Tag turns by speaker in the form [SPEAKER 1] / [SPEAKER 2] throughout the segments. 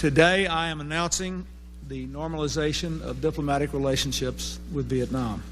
[SPEAKER 1] Today, I am announcing the normalization of diplomatic relationships with Vietnam.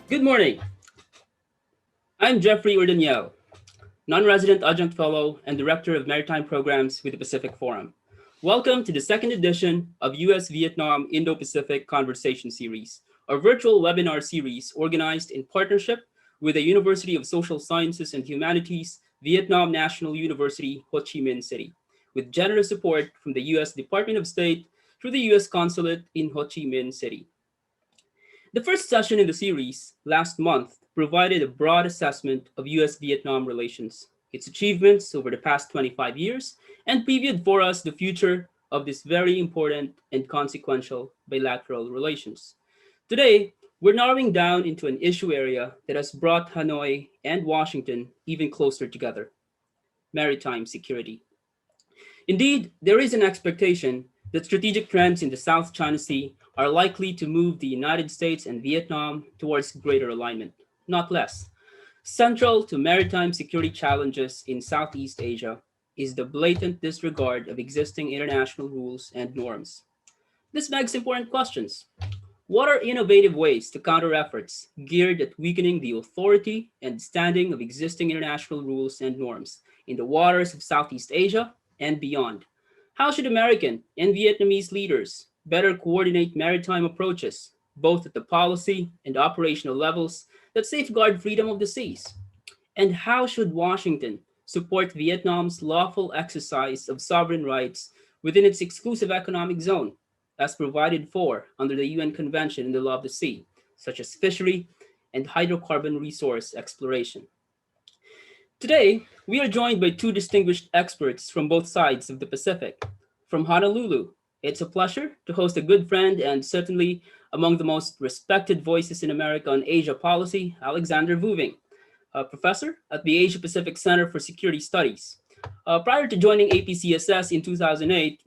[SPEAKER 2] Good morning. I'm Jeffrey Ordaniel, non-resident adjunct fellow and director of maritime programs with the Pacific Forum. Welcome to the second edition of U.S.-Vietnam Indo-Pacific Conversation Series, a virtual webinar series organized in partnership with the University of Social Sciences and Humanities, Vietnam National University, Ho Chi Minh City, with generous support from the U.S. Department of State through the U.S. Consulate in Ho Chi Minh City. The first session in the series, last month, provided a broad assessment of U.S.-Vietnam relations, its achievements over the past 25 years, and previewed for us the future of this very important and consequential bilateral relations. Today, we're narrowing down into an issue area that has brought Hanoi and Washington even closer together: maritime security. Indeed, there is an expectation that strategic trends in the South China Sea are likely to move the United States and Vietnam towards greater alignment, not less. Central to maritime security challenges in Southeast Asia is the blatant disregard of existing international rules and norms. This begs important questions. What are innovative ways to counter efforts geared at weakening the authority and standing of existing international rules and norms in the waters of Southeast Asia and beyond? How should American and Vietnamese leaders better coordinate maritime approaches, both at the policy and operational levels, that safeguard freedom of the seas? And how should Washington support Vietnam's lawful exercise of sovereign rights within its exclusive economic zone, as provided for under the UN Convention on the Law of the Sea, such as fishery and hydrocarbon resource exploration? Today, we are joined by two distinguished experts from both sides of the Pacific. From Honolulu, it's a pleasure to host a good friend and certainly among the most respected voices in America on Asia policy, Alexander Vuving, a professor at the Asia Pacific Center for Security Studies. Prior to joining APCSS in 2008,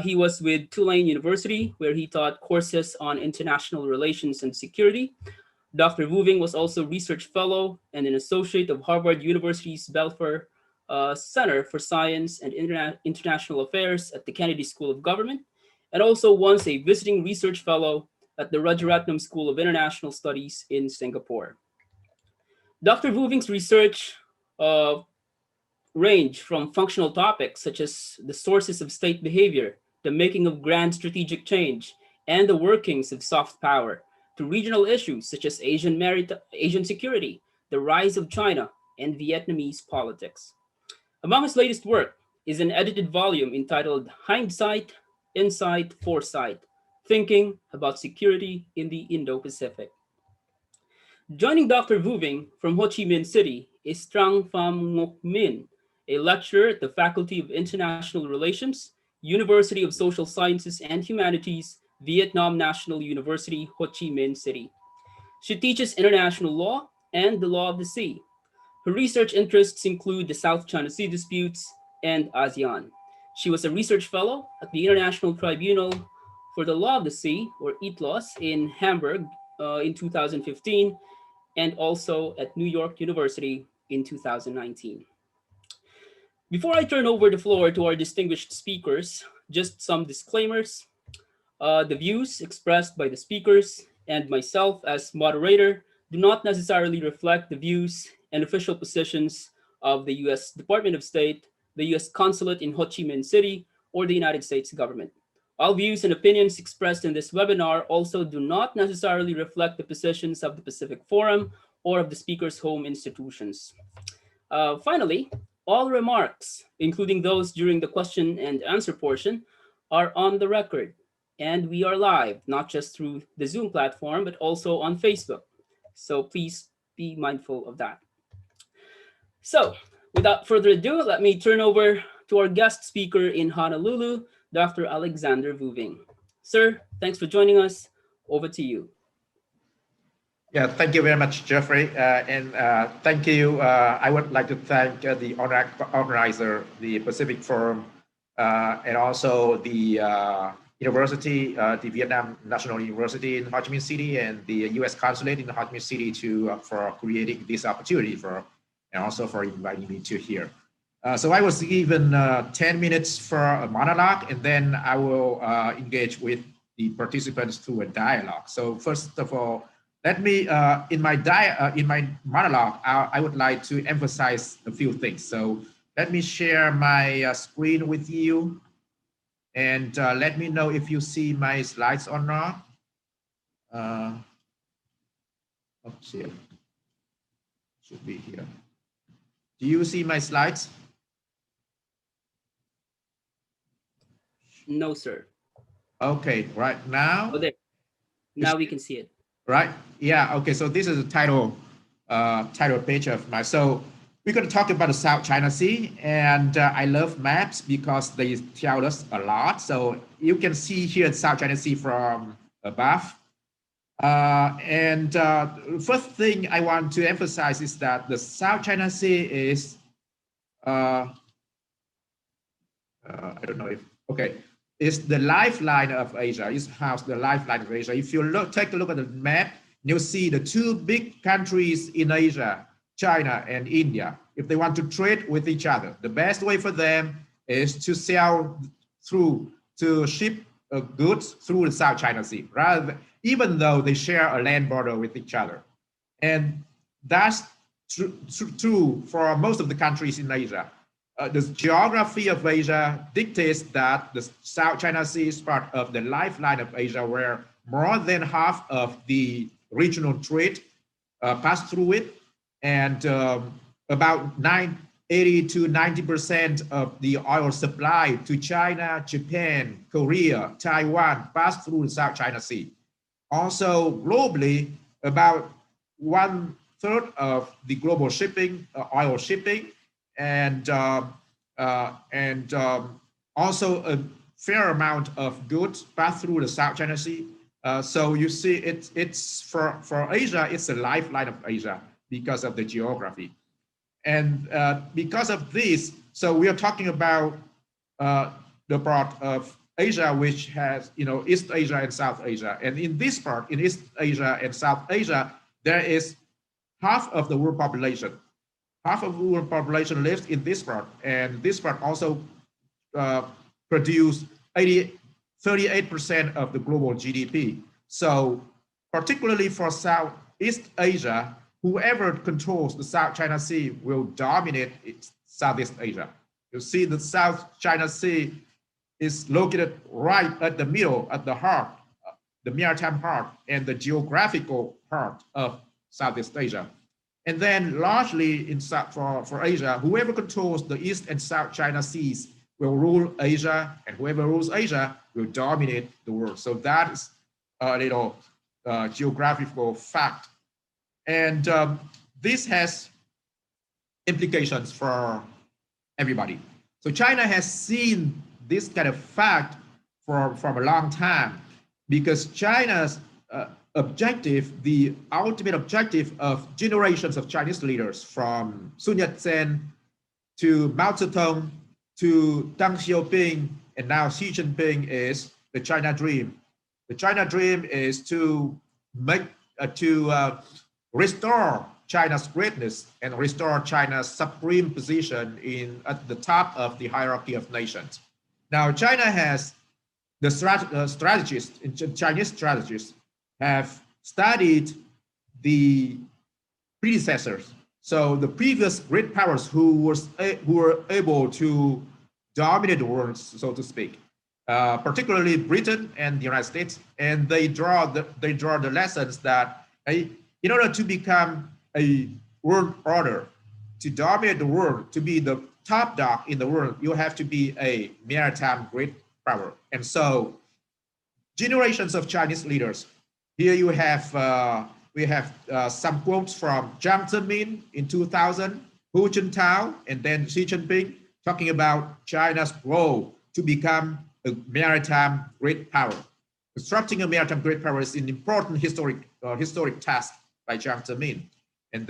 [SPEAKER 2] he was with Tulane University, where he taught courses on international relations and security. Dr. Vuving was also research fellow and an associate of Harvard University's Belfer Center for Science and International Affairs at the Kennedy School of Government, and also once a visiting research fellow at the Rajaratnam School of International Studies in Singapore. Dr. Vuving's research range from functional topics such as the sources of state behavior, the making of grand strategic change, and the workings of soft power, to regional issues such as Asian security, the rise of China, and Vietnamese politics. Among his latest work is an edited volume entitled Hindsight, Insight, Foresight: Thinking About Security in the Indo-Pacific. Joining Dr. Vuving from Ho Chi Minh City is Trang Pham Ngoc Minh, a lecturer at the Faculty of International Relations, University of Social Sciences and Humanities, Vietnam National University, Ho Chi Minh City. She teaches international law and the law of the sea. Her research interests include the South China Sea disputes and ASEAN. She was a research fellow at the International Tribunal for the Law of the Sea, or ITLOS, in Hamburg in 2015, and also at New York University in 2019. Before I turn over the floor to our distinguished speakers, just some disclaimers. The views expressed by the speakers and myself as moderator do not necessarily reflect the views and official positions of the U.S. Department of State, the U.S. Consulate in Ho Chi Minh City, or the United States government. All views and opinions expressed in this webinar also do not necessarily reflect the positions of the Pacific Forum or of the speaker's home institutions. Finally, all remarks, including those during the question and answer portion, are on the record. And we are live, not just through the Zoom platform, but also on Facebook. So please be mindful of that. So without further ado, let me turn over to our guest speaker in Honolulu, Dr. Alexander Vuving. Sir, thanks for joining us. Over to you.
[SPEAKER 3] Yeah, thank you very much, Jeffrey. And thank you. I would like to thank the organizer, the Pacific Forum, and also the university, the Vietnam National University in Ho Chi Minh City, and the U.S. Consulate in Ho Chi Minh City for creating this opportunity and also for inviting me to here. So I was given 10 minutes for a monologue, and then I will engage with the participants through a dialogue. So first of all, let me, in my monologue, I would like to emphasize a few things. So let me share my screen with you, and let me know if you see my slides or not. Oops, here. Should be here. Do you see my slides?
[SPEAKER 2] No, sir.
[SPEAKER 3] Okay, right now.
[SPEAKER 2] Oh, there. Now we can see it.
[SPEAKER 3] Right. Yeah. Okay. So this is the title page of my. So we're going to talk about the South China Sea, and I love maps because they tell us a lot. So you can see here the South China Sea from above. First thing I want to emphasize is that the South China Sea is. I don't know if okay. It's the lifeline of Asia. It's house the lifeline of Asia. If you take a look at the map, you'll see the two big countries in Asia, China and India. If they want to trade with each other, the best way for them is to ship goods through the South China Sea, even though they share a land border with each other. And that's true for most of the countries in Asia. The geography of Asia dictates that the South China Sea is part of the lifeline of Asia, where more than half of the regional trade pass through it, and about 80 to 90% of the oil supply to China, Japan, Korea, Taiwan pass through the South China Sea. Also, globally, about 1/3 of the global shipping, oil shipping, and also a fair amount of goods pass through the South China Sea. So you see, it's for Asia, it's a lifeline of Asia because of the geography, and because of this, so we are talking about the part of Asia which has, East Asia and South Asia, and in this part, in East Asia and South Asia, there is half of the world population. Half of the world population lives in this part, and this part also produce 38% of the global GDP. So particularly for Southeast Asia, whoever controls the South China Sea will dominate Southeast Asia. You see the South China Sea is located right at the middle, at the heart, the maritime heart, and the geographical heart of Southeast Asia. And then largely for Asia, whoever controls the East and South China Seas will rule Asia, and whoever rules Asia will dominate the world. So that is a little geographical fact. And this has implications for everybody. So China has seen this kind of fact from a long time, because China's objective, the ultimate objective of generations of Chinese leaders, from Sun Yat-sen to Mao Zedong to Deng Xiaoping and now Xi Jinping, is the China dream. The China dream is to restore China's greatness and restore China's supreme position at the top of the hierarchy of nations. Now, China has the strategists, Chinese strategists, have studied the predecessors. So the previous great powers who were able to dominate the world, so to speak, particularly Britain and the United States, and they draw the lessons that in order to become a world order, to dominate the world, to be the top dog in the world, you have to be a maritime great power. And so generations of Chinese leaders. Here you have we have some quotes from Jiang Zemin in 2000, Hu Jintao, and then Xi Jinping, talking about China's role to become a maritime great power. Constructing a maritime great power is an important historic task by Jiang Zemin. And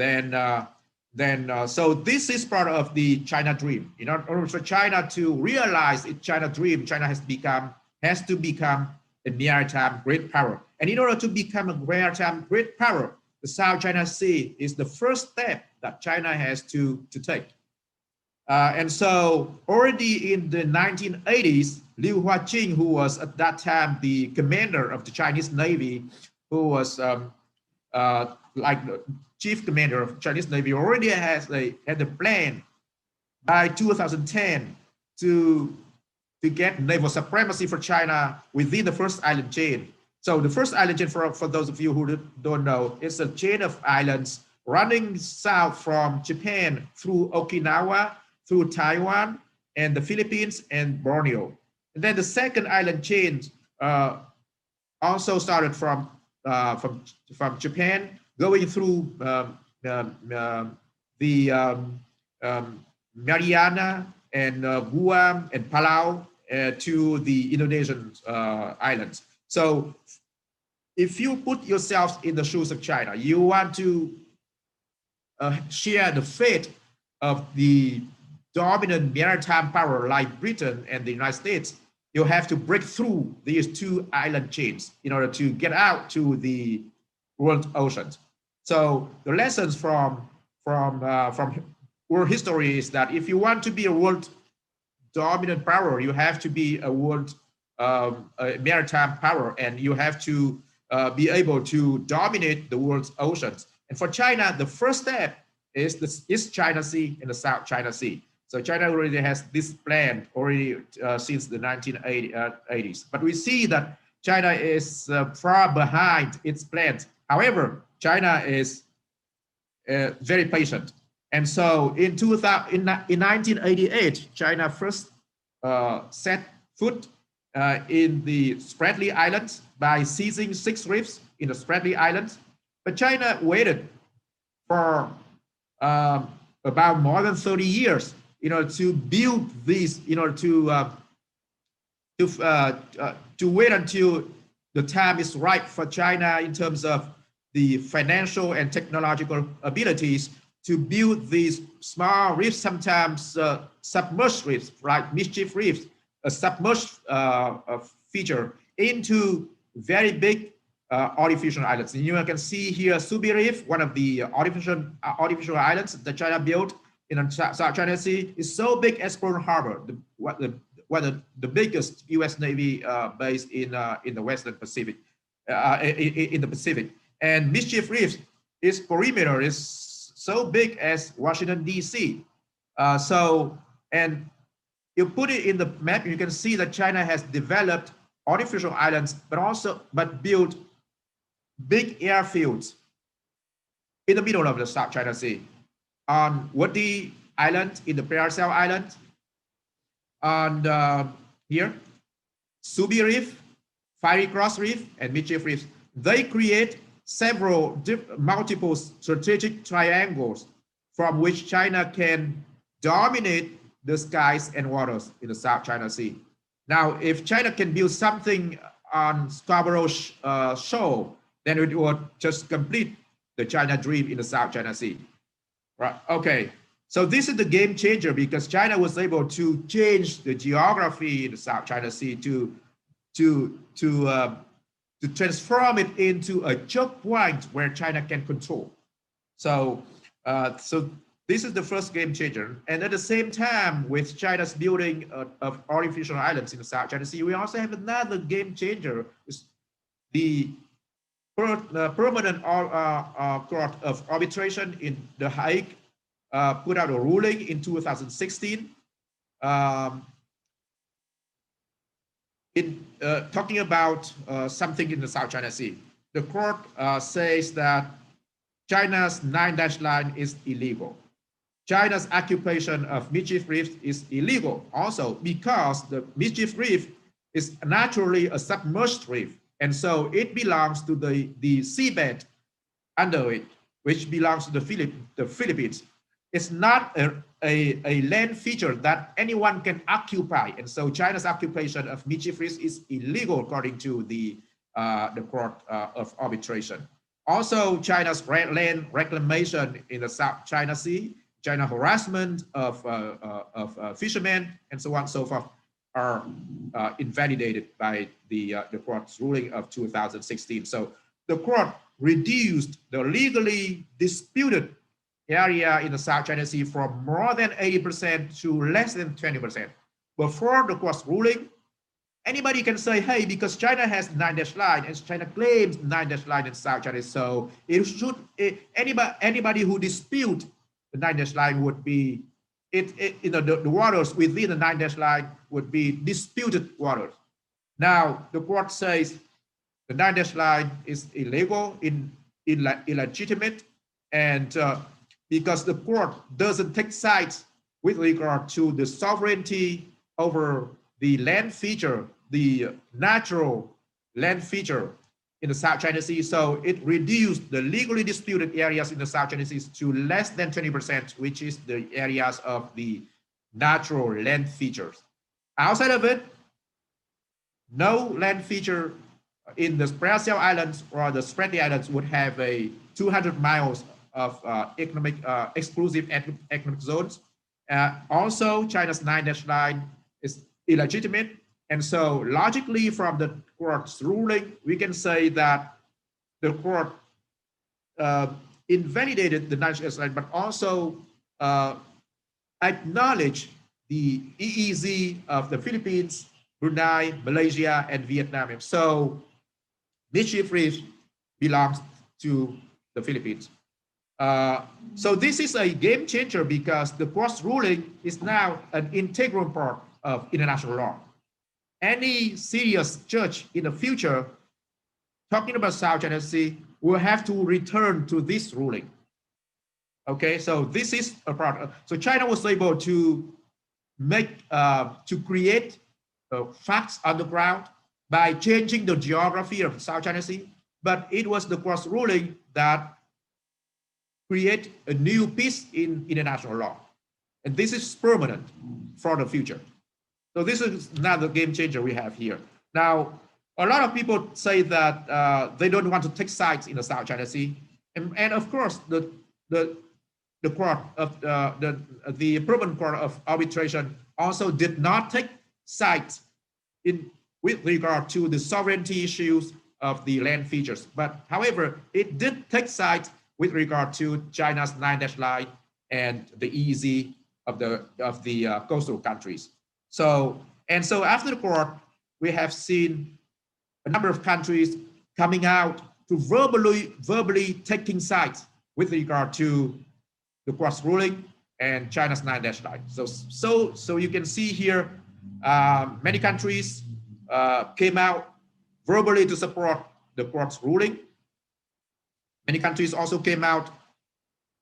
[SPEAKER 3] so this is part of the China dream. In order for China to realize its China dream, China has to become a maritime great power. And in order to become a maritime great power, the South China Sea is the first step that China has to take. And so already in the 1980s, Liu Huaqing, who was at that time the commander of the Chinese Navy, who was like the chief commander of Chinese Navy, already had a plan by 2010 to get naval supremacy for China within the first island chain. So the first island chain, for those of you who don't know, it's a chain of islands running south from Japan through Okinawa, through Taiwan and the Philippines and Borneo. And then the second island chain also started from Japan, going through Mariana and Guam and Palau to the Indonesian islands. So if you put yourself in the shoes of China, you want to share the fate of the dominant maritime power like Britain and the United States, you have to break through these two island chains in order to get out to the world oceans. So the lessons from world history is that if you want to be a world dominant power, you have to be a world maritime power, and you have to be able to dominate the world's oceans. And for China, the first step is the East China Sea and the South China Sea. So China already has this plan already since the 1980s. But we see that China is far behind its plans. However, China is very patient. And so in 1988, China first set foot in the Spratly Islands by seizing 6 reefs in the Spratly Islands. But China waited for about more than 30 years to build these, to wait until the time is right for China in terms of the financial and technological abilities to build these small reefs, sometimes submerged reefs, like mischief reefs, a submerged feature into very big artificial islands. And you can see here Subi Reef, one of the artificial islands that China built in the South China Sea, is so big as Pearl Harbor, the biggest U.S. Navy base in the Western Pacific, in the Pacific. And Mischief Reef, its perimeter is so big as Washington D.C. And you put it in the map, you can see that China has developed artificial islands, but built big airfields in the middle of the South China Sea. On Wadi Island, in the Paracel Island, and here, Subi Reef, Fiery Cross Reef, and Mischief Reef. They create multiple strategic triangles from which China can dominate the skies and waters in the South China Sea. Now, if China can build something on Scarborough Shoal, then it would just complete the China dream in the South China Sea. Right, okay. So this is the game changer because China was able to change the geography in the South China Sea to transform it into a choke point where China can control. So this is the first game changer. And at the same time, with China's building of artificial islands in the South China Sea, we also have another game changer. The permanent court of arbitration in The Hague put out a ruling in 2016 talking about something in the South China Sea. The court says that China's 9-dash line is illegal. China's occupation of Mischief Reef is illegal also because the Mischief Reef is naturally a submerged reef. And so it belongs to the seabed under it, which belongs to the Philippines. It's not a land feature that anyone can occupy. And so China's occupation of Mischief Reef is illegal according to the court of arbitration. Also, China's land reclamation in the South China Sea, China harassment of fishermen, and so on and so forth, are invalidated by the court's ruling of 2016. So the court reduced the legally disputed area in the South China Sea from more than 80% to less than 20%. Before the court's ruling, anybody can say, hey, because China has the 9-dash line and China claims 9-dash line in South China, so it should, anybody who dispute the 9-dash line would be, the waters within the 9-dash line would be disputed waters. Now, the court says the 9-dash line is illegal, illegitimate, and because the court doesn't take sides with regard to the sovereignty over the land feature, the natural land feature in the South China Sea. So it reduced the legally disputed areas in the South China Sea to less than 20%, which is the areas of the natural land features. Outside of it, no land feature in the Spratly Islands or the Spratly Islands would have a 200 miles of exclusive economic zones. Also, China's 9-dash line is illegitimate. And so logically from the court's ruling, we can say that the court invalidated the 9-dash line, but also acknowledged the EEZ of the Philippines, Brunei, Malaysia, and Vietnam. So Midship Reef belongs to the Philippines. So this is a game changer because the court's ruling is now an integral part of international law. Any serious judge in the future talking about South China Sea will have to return to this ruling. Okay, so this is a part of, so China was able to make, to create facts on the ground by changing the geography of the South China Sea, but it was the court's ruling that create a new piece in international law. And this is permanent for the future. So this is another game changer we have here. Now, a lot of people say that they don't want to take sides in the South China Sea. And of course, the court of the permanent court of arbitration also did not take sides with regard to the sovereignty issues of the land features. But however, it did take sides with regard to China's 9-dash line and the EEZ of the coastal countries. So after the court, we have seen a number of countries coming out to verbally taking sides with regard to the court's ruling and China's 9-dash line. So you can see here, many countries came out verbally to support the court's ruling. Many countries also came out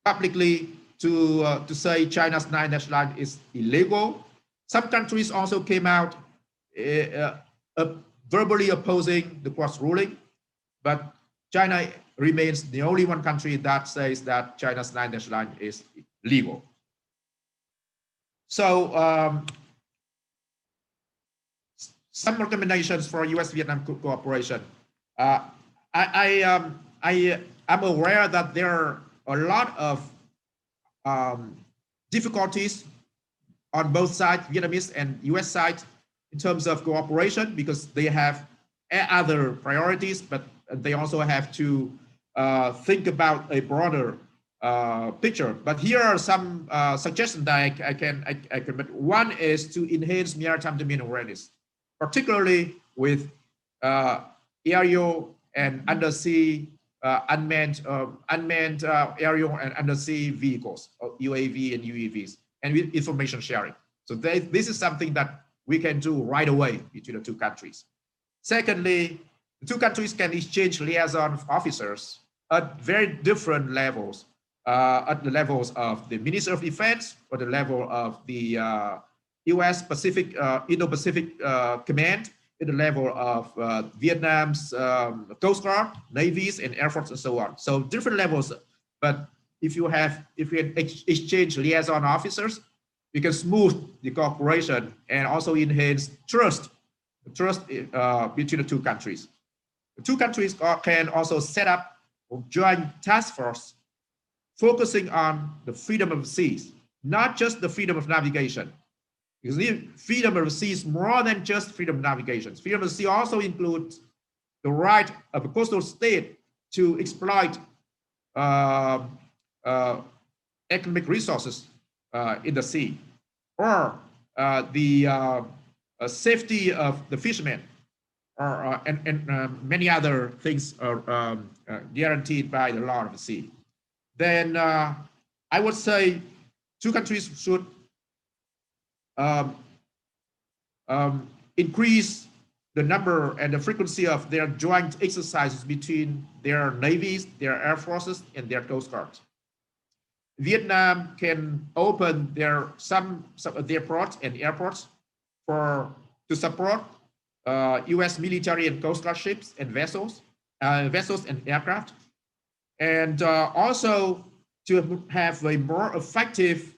[SPEAKER 3] publicly to say China's 9-dash line is illegal. Some countries also came out verbally opposing the court's ruling, but China remains the only one country that says that China's 9-dash line is legal. So some recommendations for U.S.-Vietnam cooperation. I'm aware that there are a lot of difficulties on both sides, Vietnamese and U.S. side, in terms of cooperation, because they have other priorities, but they also have to think about a broader picture. But here are some suggestions that I can make. One is to enhance maritime domain awareness, particularly with aerial and undersea unmanned aerial and undersea vehicles, UAV and UEVs, and with information sharing. So this is something that we can do right away between the two countries. Secondly, the two countries can exchange liaison officers at very different levels, at the levels of the Minister of Defense or the level of the U.S. Pacific, Indo-Pacific Command, at the level of Vietnam's Coast Guard, Navies, and Air Force, and so on. So different levels, but if you exchange liaison officers, you can smooth the cooperation and also enhance trust between the two countries. The two countries can also set up joint task force focusing on the freedom of the seas, not just the freedom of navigation. Because freedom of the sea is more than just freedom of navigation. Freedom of the sea also includes the right of a coastal state to exploit economic resources in the sea, or the safety of the fishermen, or and many other things are guaranteed by the law of the sea. Then I would say two countries should increase the number and the frequency of their joint exercises between their navies, their air forces, and their coast guards. Vietnam can open some of their ports and airports to support U.S. military and coast guard ships and vessels and aircraft, and also to have a more effective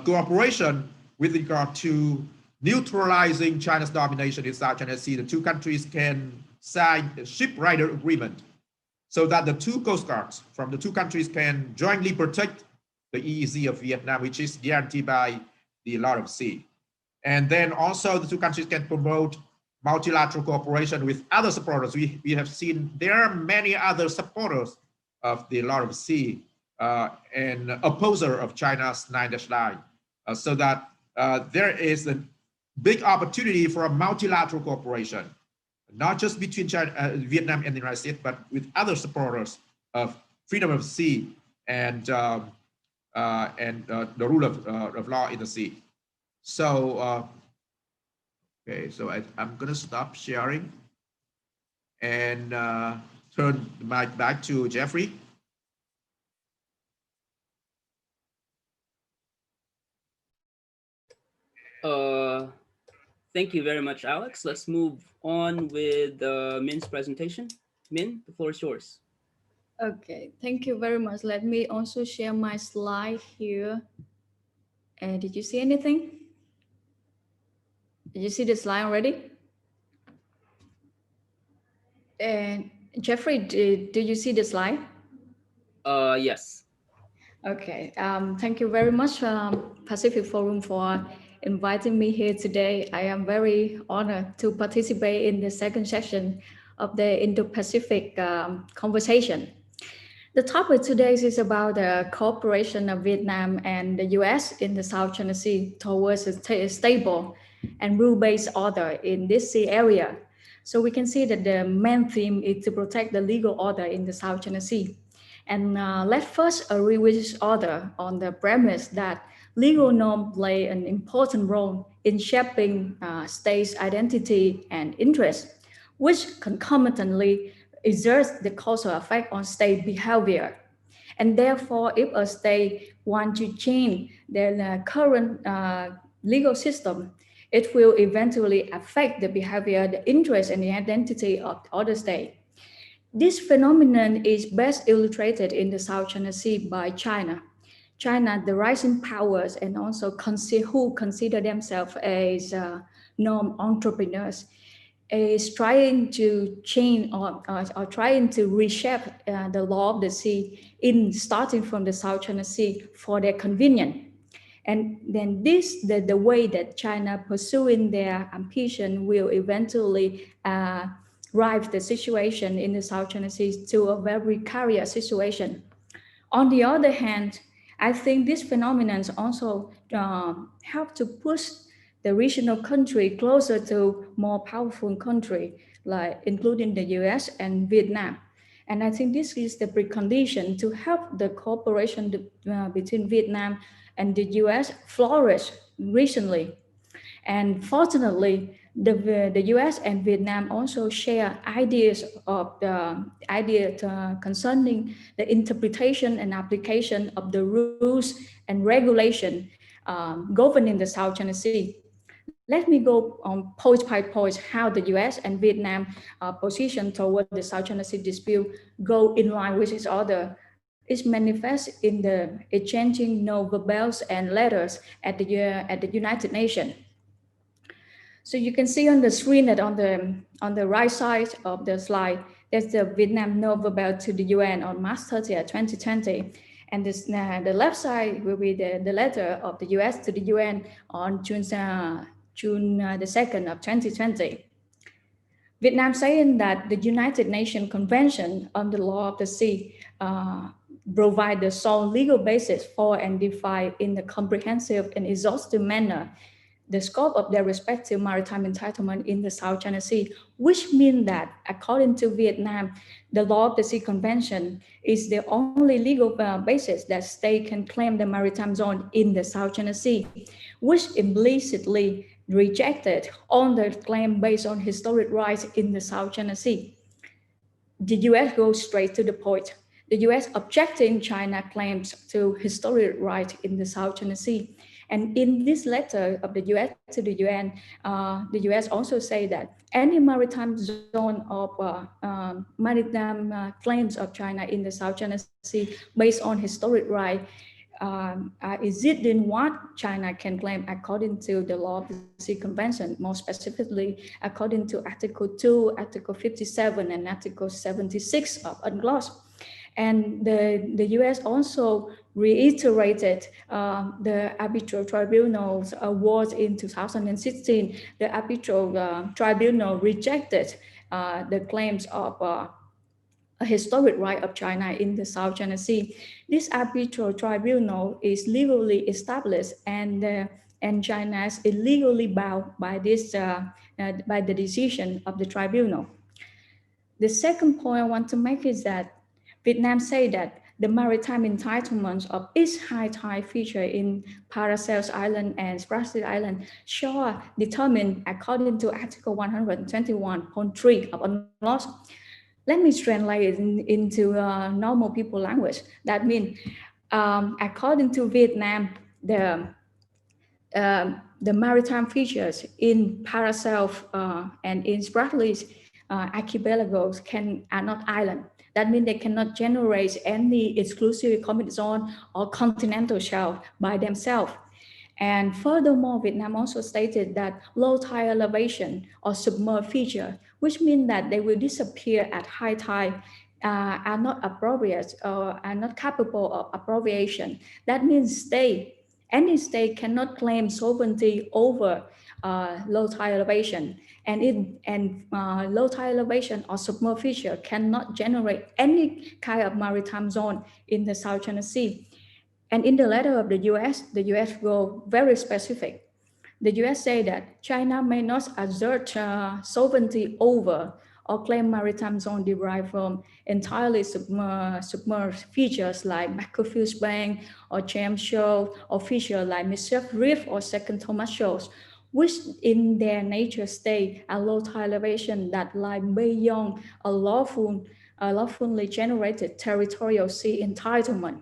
[SPEAKER 3] cooperation with regard to neutralizing China's domination in South China Sea. The two countries can sign a ship rider agreement so that the two coast guards from the two countries can jointly protect the EEZ of Vietnam, which is guaranteed by the law of the sea. And then also the two countries can promote multilateral cooperation with other supporters. We have seen there are many other supporters of the law of the sea and opposer of China's 9-line, so that there is a big opportunity for a multilateral cooperation, not just between China, Vietnam and the United States, but with other supporters of freedom of the sea and the rule of law in the sea. So, okay, so I'm gonna stop sharing and turn the mic back to Jeffrey.
[SPEAKER 2] Thank you very much, Alex. Let's move on with Min's presentation. Min, the floor is yours.
[SPEAKER 4] Okay, thank you very much. Let me also share my slide here. Did you see anything? Did you see the slide already? And Jeffrey, did you see the slide?
[SPEAKER 2] Yes.
[SPEAKER 4] Okay, thank you very much, Pacific Forum, for inviting me here today. I am very honored to participate in the second session of the Indo-Pacific conversation. The topic today is about the cooperation of Vietnam and the US in the South China Sea towards a stable and rule-based order in this sea area. So we can see that the main theme is to protect the legal order in the South China Sea. And let's first revisit order on the premise that legal norms play an important role in shaping states' identity and interests, which concomitantly exerts the causal effect on state behavior. And therefore, if a state wants to change their current legal system, it will eventually affect the behavior, the interest, and the identity of the other state. This phenomenon is best illustrated in the South China Sea by China. China, the rising powers, and also who consider themselves as norm entrepreneurs, is trying to change or trying to reshape the law of the sea starting from the South China Sea for their convenience. And then the way that China pursuing their ambition will eventually drive the situation in the South China Sea to a very precarious situation. On the other hand, I think these phenomena also help to push the regional country closer to more powerful country, like including the US and Vietnam. And I think this is the precondition to help the cooperation between Vietnam and the US flourish recently. And fortunately, the US and Vietnam also share ideas concerning the interpretation and application of the rules and regulation governing the South China Sea. Let me go on point by point how the US and Vietnam position toward the South China Sea dispute go in line with each other. It manifests in the exchanging no verbals and letters at the United Nations. So you can see on the screen that on the right side of the slide, there's the Vietnam note verbal to the UN on March 30th, 2020. And this, the left side will be the letter of the US to the UN on June the 2nd of 2020. Vietnam saying that the United Nations Convention on the Law of the Sea provide the sole legal basis for and define in a comprehensive and exhaustive manner the scope of their respective maritime entitlement in the South China Sea, which means that according to Vietnam, the Law of the Sea Convention is the only legal basis that state can claim the maritime zone in the South China Sea, which implicitly rejected all the claim based on historic rights in the South China Sea. The US goes straight to the point. The US objecting China claims to historic rights in the South China Sea. And in this letter of the US to the UN, the US also say that any maritime zone of maritime claims of China in the South China Sea based on historic right is it in what China can claim according to the Law of the Sea Convention, more specifically according to Article 2, Article 57, and Article 76 of UNCLOS. And the US also reiterated the arbitral tribunal's award in 2016. The arbitral tribunal rejected the claims of a historic right of China in the South China Sea. This arbitral tribunal is legally established, and China is illegally bound by this by the decision of the tribunal. The second point I want to make is that Vietnam say that the maritime entitlements of each high tide feature in Paracels Island and Spratly Island shall determined according to Article 121.3 of UNCLOS. Let me translate it into normal people language. That means, according to Vietnam, the maritime features in Paracels and in Spratly's archipelagos are not island. That means they cannot generate any exclusive economic zone or continental shelf by themselves. And furthermore, Vietnam also stated that low tide elevation or submerged feature, which means that they will disappear at high tide, are not appropriate or are not capable of appropriation. That means any state cannot claim sovereignty over low tide elevation, and low tide elevation or submerged feature cannot generate any kind of maritime zone in the South China Sea. And in the letter of the US go very specific. The US say that China may not assert sovereignty over or claim maritime zone derived from entirely submerged features like Bakersfield Bank or James Shoal, or features like Mischief Reef or Second Thomas Shoals, which in their nature state a low tide elevation that lie beyond a lawfully generated territorial sea entitlement.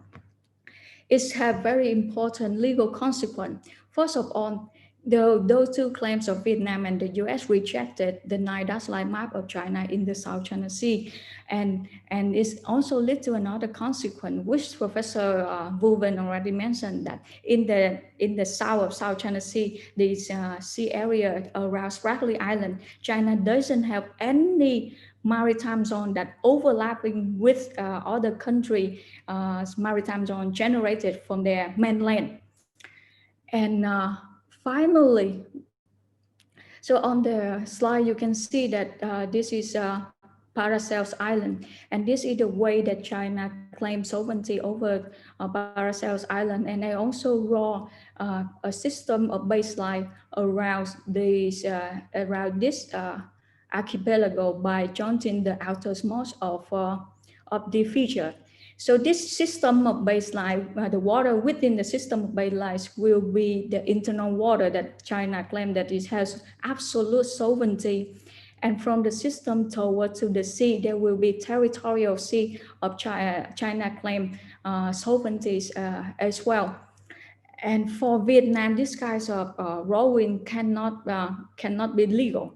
[SPEAKER 4] It have very important legal consequence. First of all, those two claims of Vietnam and the US rejected the 9-line map of China in the South China Sea. And it's also led to another consequence, which Professor Vuving already mentioned, that in the south of South China Sea, this sea area around Spratly Island, China doesn't have any maritime zone that overlapping with other country maritime zone generated from their mainland. And finally, so on the slide, you can see that this is Paracels Island, and this is the way that China claims sovereignty over Paracels Island, and they also draw a system of baseline around this archipelago by joining the outermost of the feature. So this system of baseline, the water within the system of baselines will be the internal water that China claims that it has absolute sovereignty. And from the system toward to the sea, there will be territorial sea of China claim sovereignties as well. And for Vietnam, this kind of rowing cannot be legal.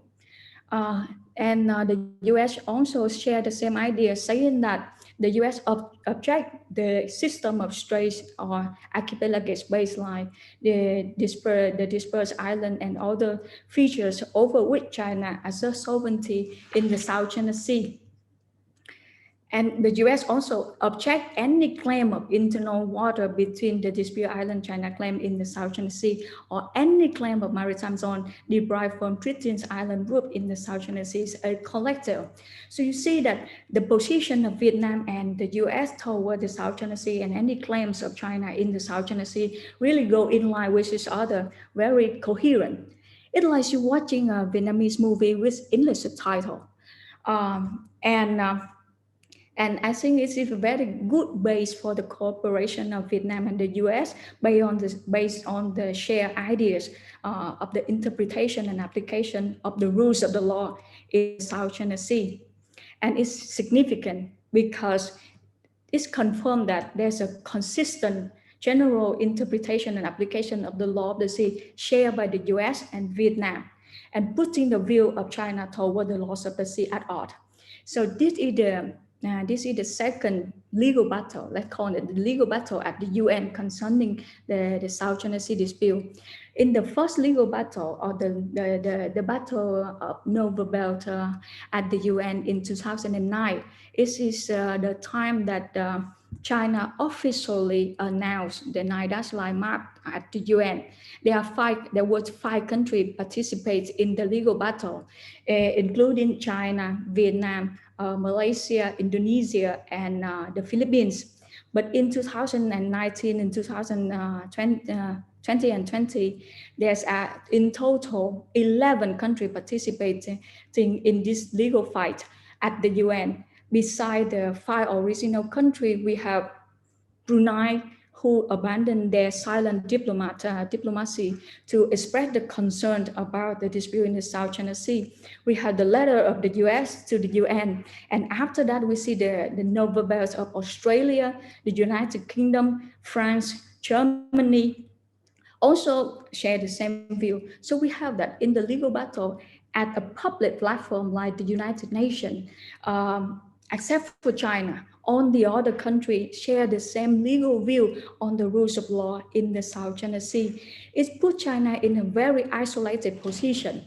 [SPEAKER 4] And the US also share the same idea, saying that the US object the system of straits or archipelagic baseline, the dispersed island and other features over which China asserts sovereignty in the South China Sea. And the US also object any claim of internal water between the dispute island China claim in the South China Sea or any claim of maritime zone derived from Britain's island group in the South China Sea is a collective. So you see that the position of Vietnam and the US toward the South China Sea and any claims of China in the South China Sea really go in line with each other, very coherent. It's like you watching a Vietnamese movie with English subtitle. And I think it's a very good base for the cooperation of Vietnam and the US based on the shared ideas of the interpretation and application of the rules of the law in South China Sea. And it's significant because it's confirmed that there's a consistent general interpretation and application of the law of the sea shared by the US and Vietnam, and putting the view of China toward the laws of the sea at odds. So this is the second legal battle, let's call it the legal battle at the UN concerning the South China Sea dispute. In the first legal battle, or the battle of Nova Belt at the UN in 2009, it is the time that China officially announced the 9-line map at the UN. There were 5 countries participate in the legal battle, including China, Vietnam, Malaysia, Indonesia, and the Philippines. But in 2019 and 2020 and 20, there's in total 11 countries participating in this legal fight at the UN. Besides the 5 original countries, we have Brunei, who abandoned their silent diplomacy to express the concern about the dispute in the South China Sea. We had the letter of the US to the UN. And after that, we see the Nova Belts of Australia, the United Kingdom, France, Germany, also share the same view. So we have that in the legal battle at a public platform like the United Nations, except for China, all the other countries share the same legal view on the rules of law in the South China Sea. It put China in a very isolated position.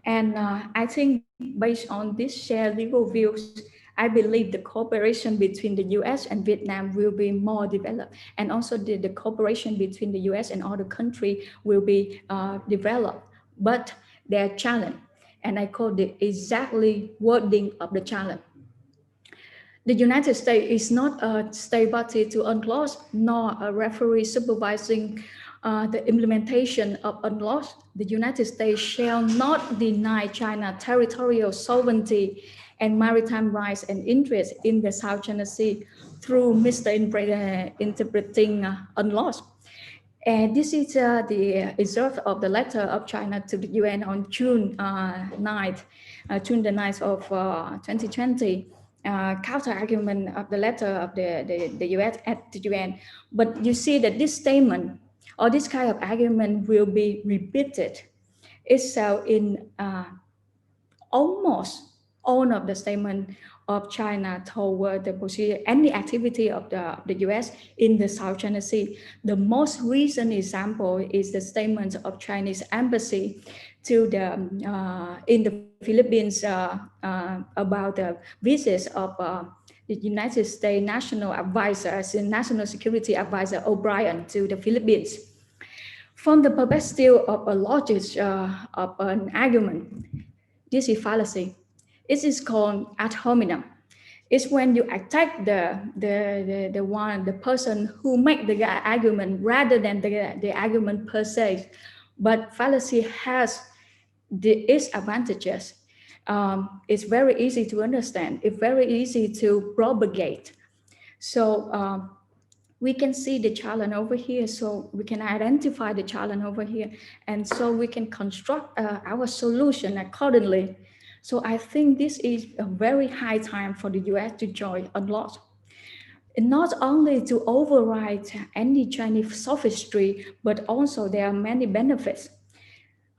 [SPEAKER 4] And I think based on this shared legal views, I believe the cooperation between the US and Vietnam will be more developed. And also the cooperation between the US and other countries will be developed. But there are challenges, and I call the exactly wording of the challenge. The United States is not a state party to UNCLOS, nor a referee supervising the implementation of UNCLOS. The United States shall not deny China territorial sovereignty and maritime rights and interests in the South China Sea through misinterpreting UNCLOS. And this is the result of the letter of China to the UN on June 9th of 2020. Counter argument of the letter of the US at the UN. But you see that this statement or this kind of argument will be repeated itself in almost all of the statement of China toward the position, any activity of the US in the South China Sea. The most recent example is the statement of Chinese embassy to the in the Philippines about the visits of the United States National Advisor, National Security Advisor O'Brien to the Philippines. From the perspective of a logic of an argument, this is fallacy. It is called ad hominem. It's when you attack the person who make the argument rather than the argument per se. But fallacy has its advantages. It's very easy to understand. It's very easy to propagate. So we can see the challenge over here. So we can identify the challenge over here. And so we can construct our solution accordingly. So I think this is a very high time for the US to join UNCLOS. And not only to override any Chinese sophistry, but also there are many benefits.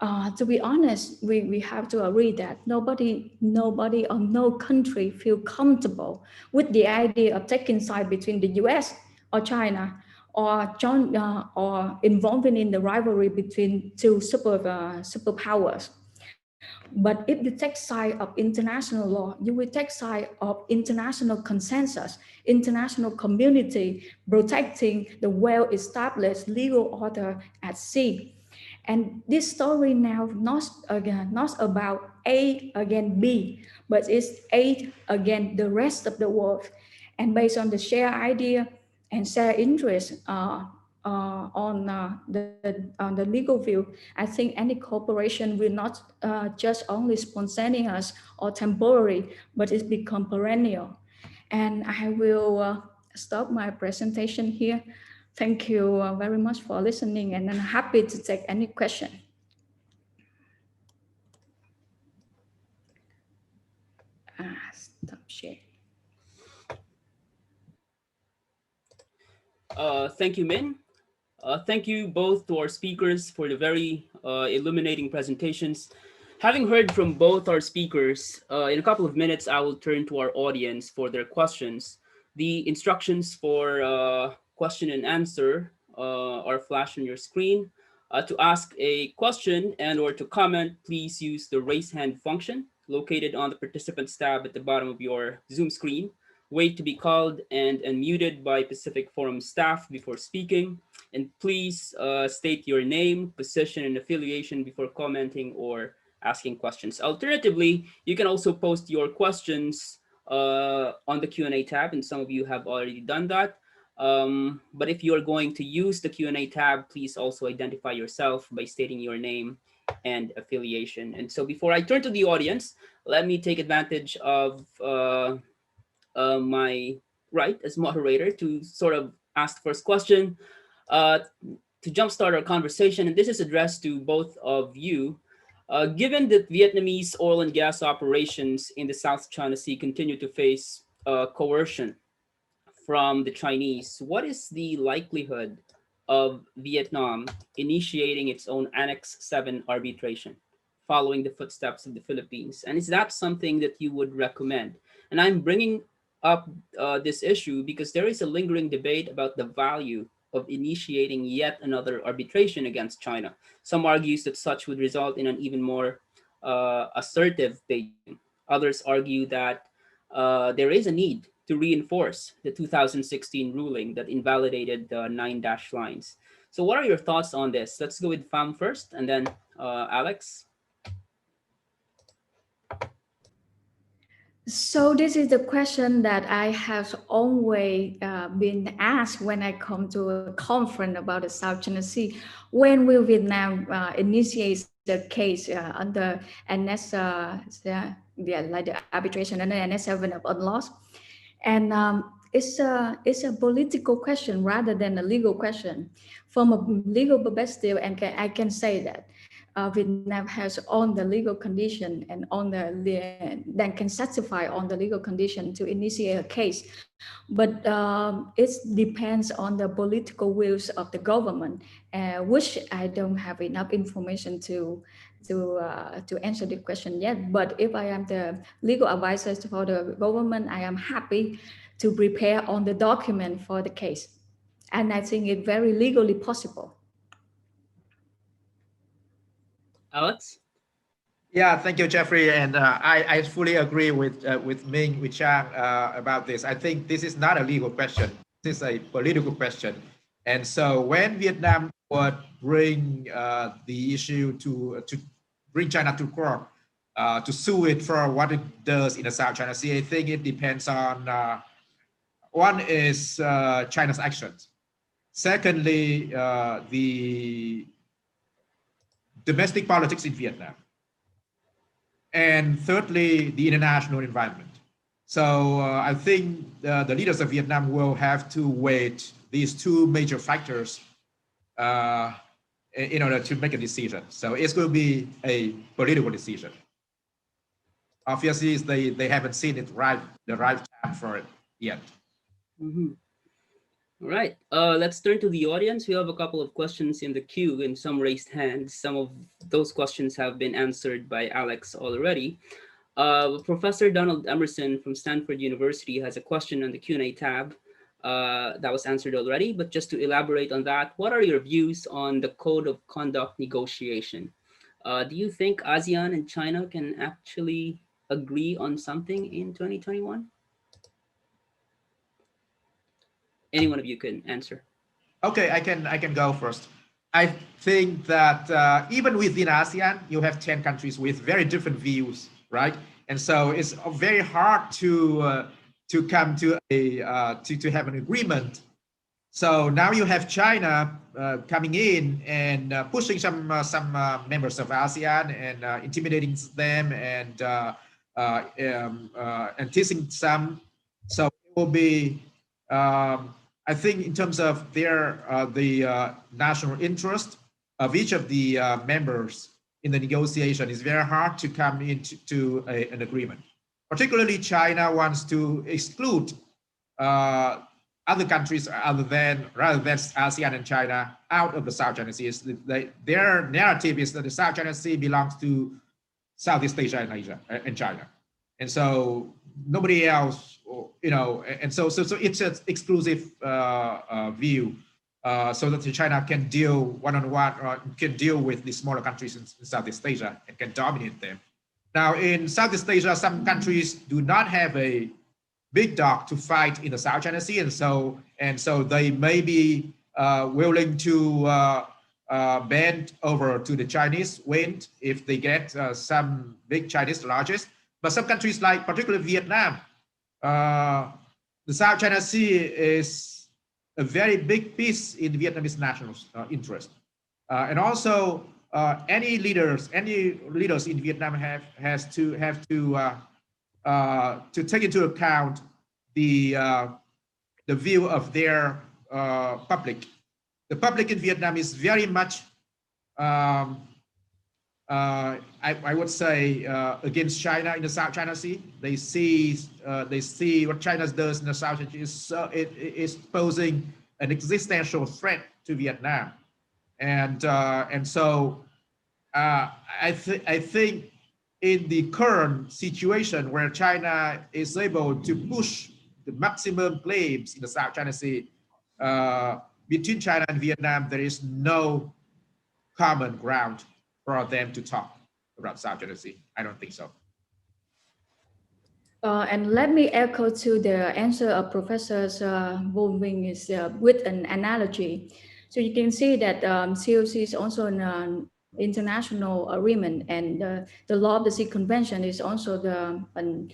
[SPEAKER 4] To be honest, we have to agree that nobody or no country feel comfortable with the idea of taking side between the US or China, or involving in the rivalry between two superpowers. But if you take side of international law, you will take side of international consensus, international community, protecting the well-established legal order at sea. And this story now not about A against B, but it's A against the rest of the world. And based on the shared idea and shared interest on the legal view, I think any cooperation will not just only spontaneous or temporary, but it's become perennial. And I will stop my presentation here. Thank you very much for listening, and I'm happy to take any question. Stop share.
[SPEAKER 2] Thank you, Minh. Thank you both to our speakers for the very illuminating presentations. Having heard from both our speakers, in a couple of minutes, I will turn to our audience for their questions. The instructions for question and answer are flashed on your screen. To ask a question and or to comment, please use the raise hand function located on the participants tab at the bottom of your Zoom screen. Wait to be called and unmuted by Pacific Forum staff before speaking. And please state your name, position, and affiliation before commenting or asking questions. Alternatively, you can also post your questions on the Q&A tab, and some of you have already done that. But if you're going to use the Q&A tab, please also identify yourself by stating your name and affiliation. And so before I turn to the audience, let me take advantage of my right as moderator to sort of ask the first question to jumpstart our conversation. And this is addressed to both of you. Given that Vietnamese oil and gas operations in the South China Sea continue to face coercion from the Chinese, what is the likelihood of Vietnam initiating its own Annex 7 arbitration following the footsteps of the Philippines? And is that something that you would recommend? And I'm bringing up this issue because there is a lingering debate about the value of initiating yet another arbitration against China. Some argues that such would result in an even more assertive Beijing. Others argue that there is a need to reinforce the 2016 ruling that invalidated the 9 dash lines. So what are your thoughts on this? Let's go with Pham first, and then Alex.
[SPEAKER 4] So this is the question that I have always been asked when I come to a conference about the South China Sea. When will Vietnam initiate the case under NS, like the arbitration under NS 7 of UNCLOS? And it's a political question rather than a legal question. From a legal perspective, and I can say that Vietnam has on the legal condition and on that can satisfy on the legal condition to initiate a case, but it depends on the political wills of the government, which I don't have enough information to answer the question yet. But if I am the legal advisor for the government, I am happy to prepare on the document for the case, and I think it's very legally possible.
[SPEAKER 2] Alex?
[SPEAKER 3] Yeah, thank you, Jeffrey. And I fully agree with Minh, with Trang about this. I think this is not a legal question. This is a political question. And so when Vietnam would bring the issue to bring China to court, to sue it for what it does in the South China Sea, I think it depends on, one is China's actions. Secondly, the domestic politics in Vietnam. And thirdly, the international environment. So I think the leaders of Vietnam will have to weigh these two major factors in order to make a decision. So it's going to be a political decision. Obviously, they haven't seen it the right time for it yet.
[SPEAKER 2] Mm-hmm. All right, let's turn to the audience. We have a couple of questions in the queue and some raised hands. Some of those questions have been answered by Alex already. Professor Donald Emerson from Stanford University has a question on the Q&A tab that was answered already, but just to elaborate on that, what are your views on the Code of Conduct negotiation? Do you think ASEAN and China can actually agree on something in 2021? Any one of you can answer.
[SPEAKER 3] Okay, I can go first. I think that even within ASEAN, you have 10 countries with very different views, right? And so it's very hard to come to a to have an agreement. So now you have China coming in and pushing some members of ASEAN and intimidating them and teasing some. So it will be. I think in terms of their the national interest of each of the members in the negotiation, it's very hard to come into an agreement. Particularly, China wants to exclude other countries rather than ASEAN and China out of the South China Sea. Their narrative is that the South China Sea belongs to Southeast Asia and Asia and China, and so nobody else, and so it's an exclusive view, so that China can deal one-on-one, can deal with the smaller countries in Southeast Asia and can dominate them. Now, in Southeast Asia, some countries do not have a big dog to fight in the South China Sea, and so they may be willing to bend over to the Chinese wind if they get some big Chinese largest. But some countries, like particularly Vietnam, the South China Sea is a very big piece in Vietnamese national interest, and also any leaders in Vietnam have to take into account the view of their public. The public in Vietnam is very much, I would say, against China in the South China Sea. They see what China does in the South China Sea is posing an existential threat to Vietnam, and so I think in the current situation where China is able to push the maximum claims in the South China Sea, between China and Vietnam, there is no common ground for them to talk about South China Sea. I don't think so.
[SPEAKER 4] And let me echo to the answer of Professor Vuving is with an analogy. So you can see that COC is also an international agreement, and the Law of the Sea Convention is also an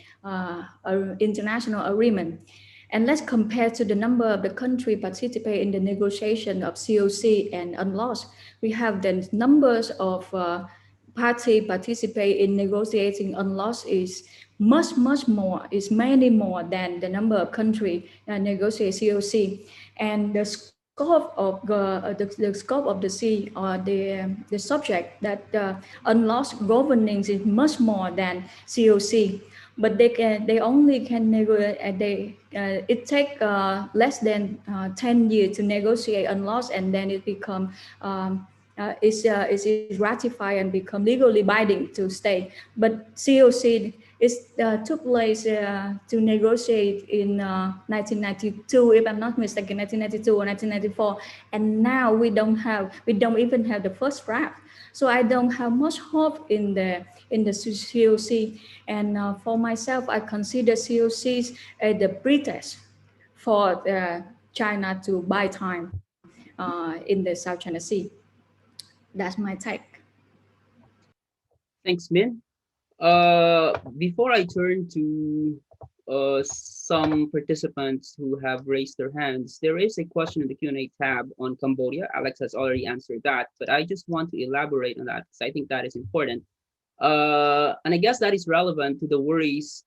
[SPEAKER 4] international agreement. And let's compare to the number of the country participate in the negotiation of COC and UNCLOS. We have the numbers of party participate in negotiating UNCLOS is much more, is many more than the number of country negotiate COC. And the scope of the scope of the sea, or the subject that UNCLOS governing is much more than COC. But they only can negotiate. It takes less than 10 years to negotiate UNCLOS, and then it become is ratified and become legally binding to stay. But COC took place to negotiate in 1992, if I'm not mistaken, 1992 or 1994, and now we don't even have the first draft. So I don't have much hope in the COC, and for myself, I consider COCs as the pretext for China to buy time in the South China Sea. That's my take.
[SPEAKER 2] Thanks, Min. Before I turn to some participants who have raised their hands, there is a question in the Q&A tab on Cambodia. Alex has already answered that, but I just want to elaborate on that because I think that is important. And I guess that is relevant to the worries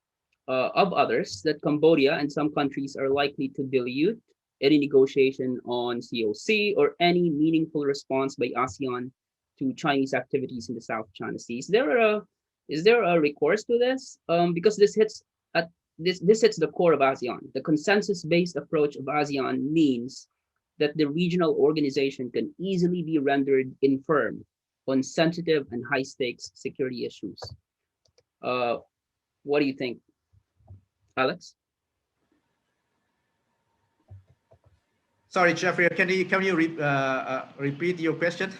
[SPEAKER 2] of others that Cambodia and some countries are likely to dilute any negotiation on COC or any meaningful response by ASEAN to Chinese activities in the South China Sea. Is there a recourse to this? Because this hits at this hits the core of ASEAN. The consensus-based approach of ASEAN means that the regional organization can easily be rendered infirm on sensitive and high-stakes security issues. What do you think, Alex?
[SPEAKER 3] Sorry, Jeffrey, can you repeat your question?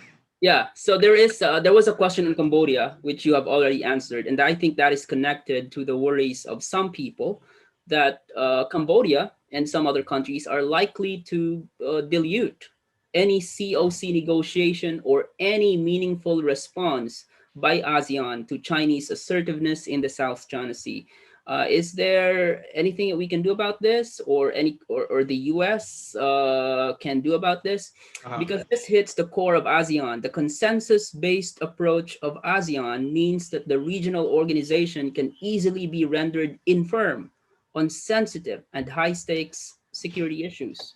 [SPEAKER 2] Yeah, so there was a question in Cambodia, which you have already answered, and I think that is connected to the worries of some people that Cambodia and some other countries are likely to dilute any COC negotiation or any meaningful response by ASEAN to Chinese assertiveness in the South China Sea. Is there anything that we can do about this, or the US can do about this? Because this hits the core of ASEAN. The consensus-based approach of ASEAN means that the regional organization can easily be rendered infirm on sensitive and high-stakes security issues.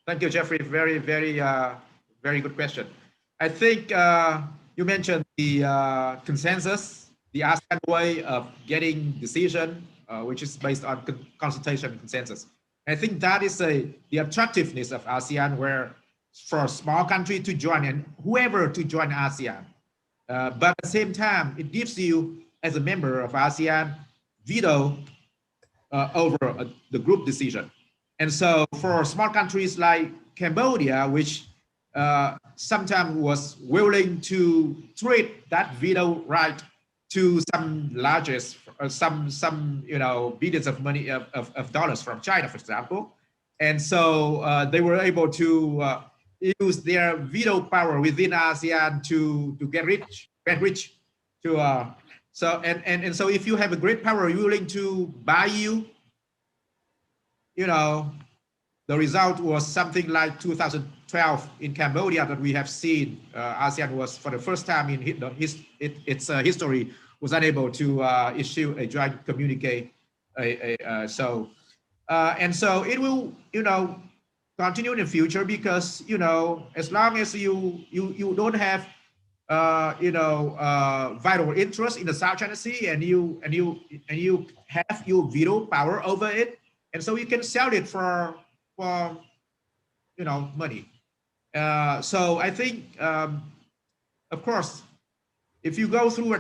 [SPEAKER 3] Thank you, Jeffrey. Very, very, very good question. I think you mentioned the consensus, the ASEAN way of getting decision, which is based on consultation and consensus. I think that is the attractiveness of ASEAN, where for a small country to join and whoever to join ASEAN. But at the same time, it gives you, as a member of ASEAN, veto over the group decision. And so for small countries like Cambodia, which sometimes was willing to trade that veto right to some largest, some billions of money of dollars from China, for example. And so they were able to use their veto power within ASEAN to get rich. So if you have a great power willing to buy you, the result was something like 2012 in Cambodia that we have seen. ASEAN was, for the first time in its history, was unable to issue a joint communique. And so it will, continue in the future, because as long as you don't have vital interest in the South China Sea, and you have your veto power over it, and so you can sell it for money. So I think, of course, if you go through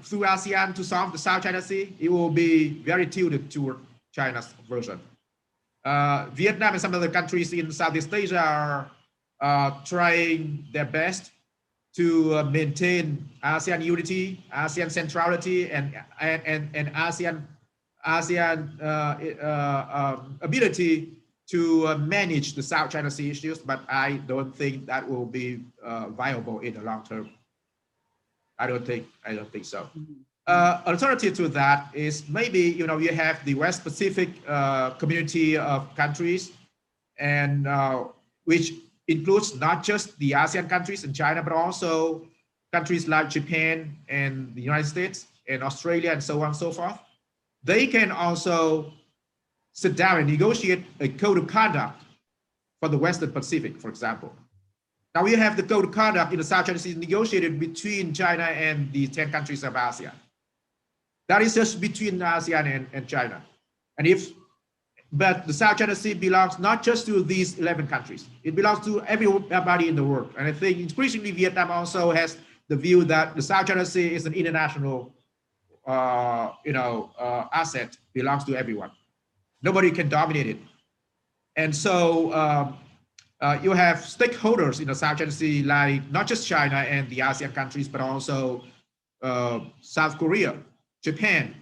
[SPEAKER 3] through ASEAN to solve the South China Sea, it will be very tilted toward China's version. Vietnam and some other countries in Southeast Asia are trying their best to maintain ASEAN unity, ASEAN centrality, and ASEAN ability to manage the South China Sea issues, but I don't think that will be viable in the long term. I don't think so. Alternative to that is maybe you have the West Pacific community of countries, and which includes not just the ASEAN countries and China, but also countries like Japan and the United States and Australia and so on and so forth. They can also sit down and negotiate a code of conduct for the Western Pacific, for example. Now we have the code of conduct in the South China Sea negotiated between China and the 10 countries of ASEAN. That is just between ASEAN and China. But the South China Sea belongs not just to these 11 countries. It belongs to everybody in the world. And I think increasingly Vietnam also has the view that the South China Sea is an international asset, belongs to everyone. Nobody can dominate it. And so you have stakeholders in the South China Sea, like not just China and the ASEAN countries, but also South Korea, Japan,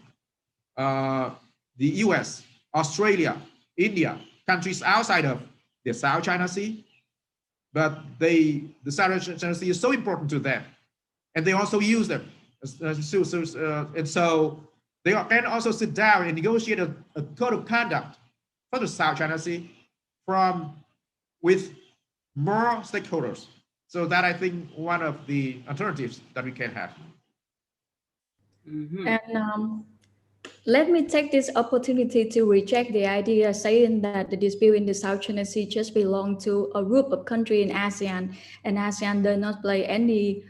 [SPEAKER 3] the US, Australia, India, countries outside of the South China Sea. But the South China Sea is so important to them, and they also use them. And so they can also sit down and negotiate a code of conduct for the South China Sea with more stakeholders. So that, I think, one of the alternatives that we can have.
[SPEAKER 4] And Let me take this opportunity to reject the idea saying that the dispute in the South China Sea just belongs to a group of countries in ASEAN, and ASEAN does not play any,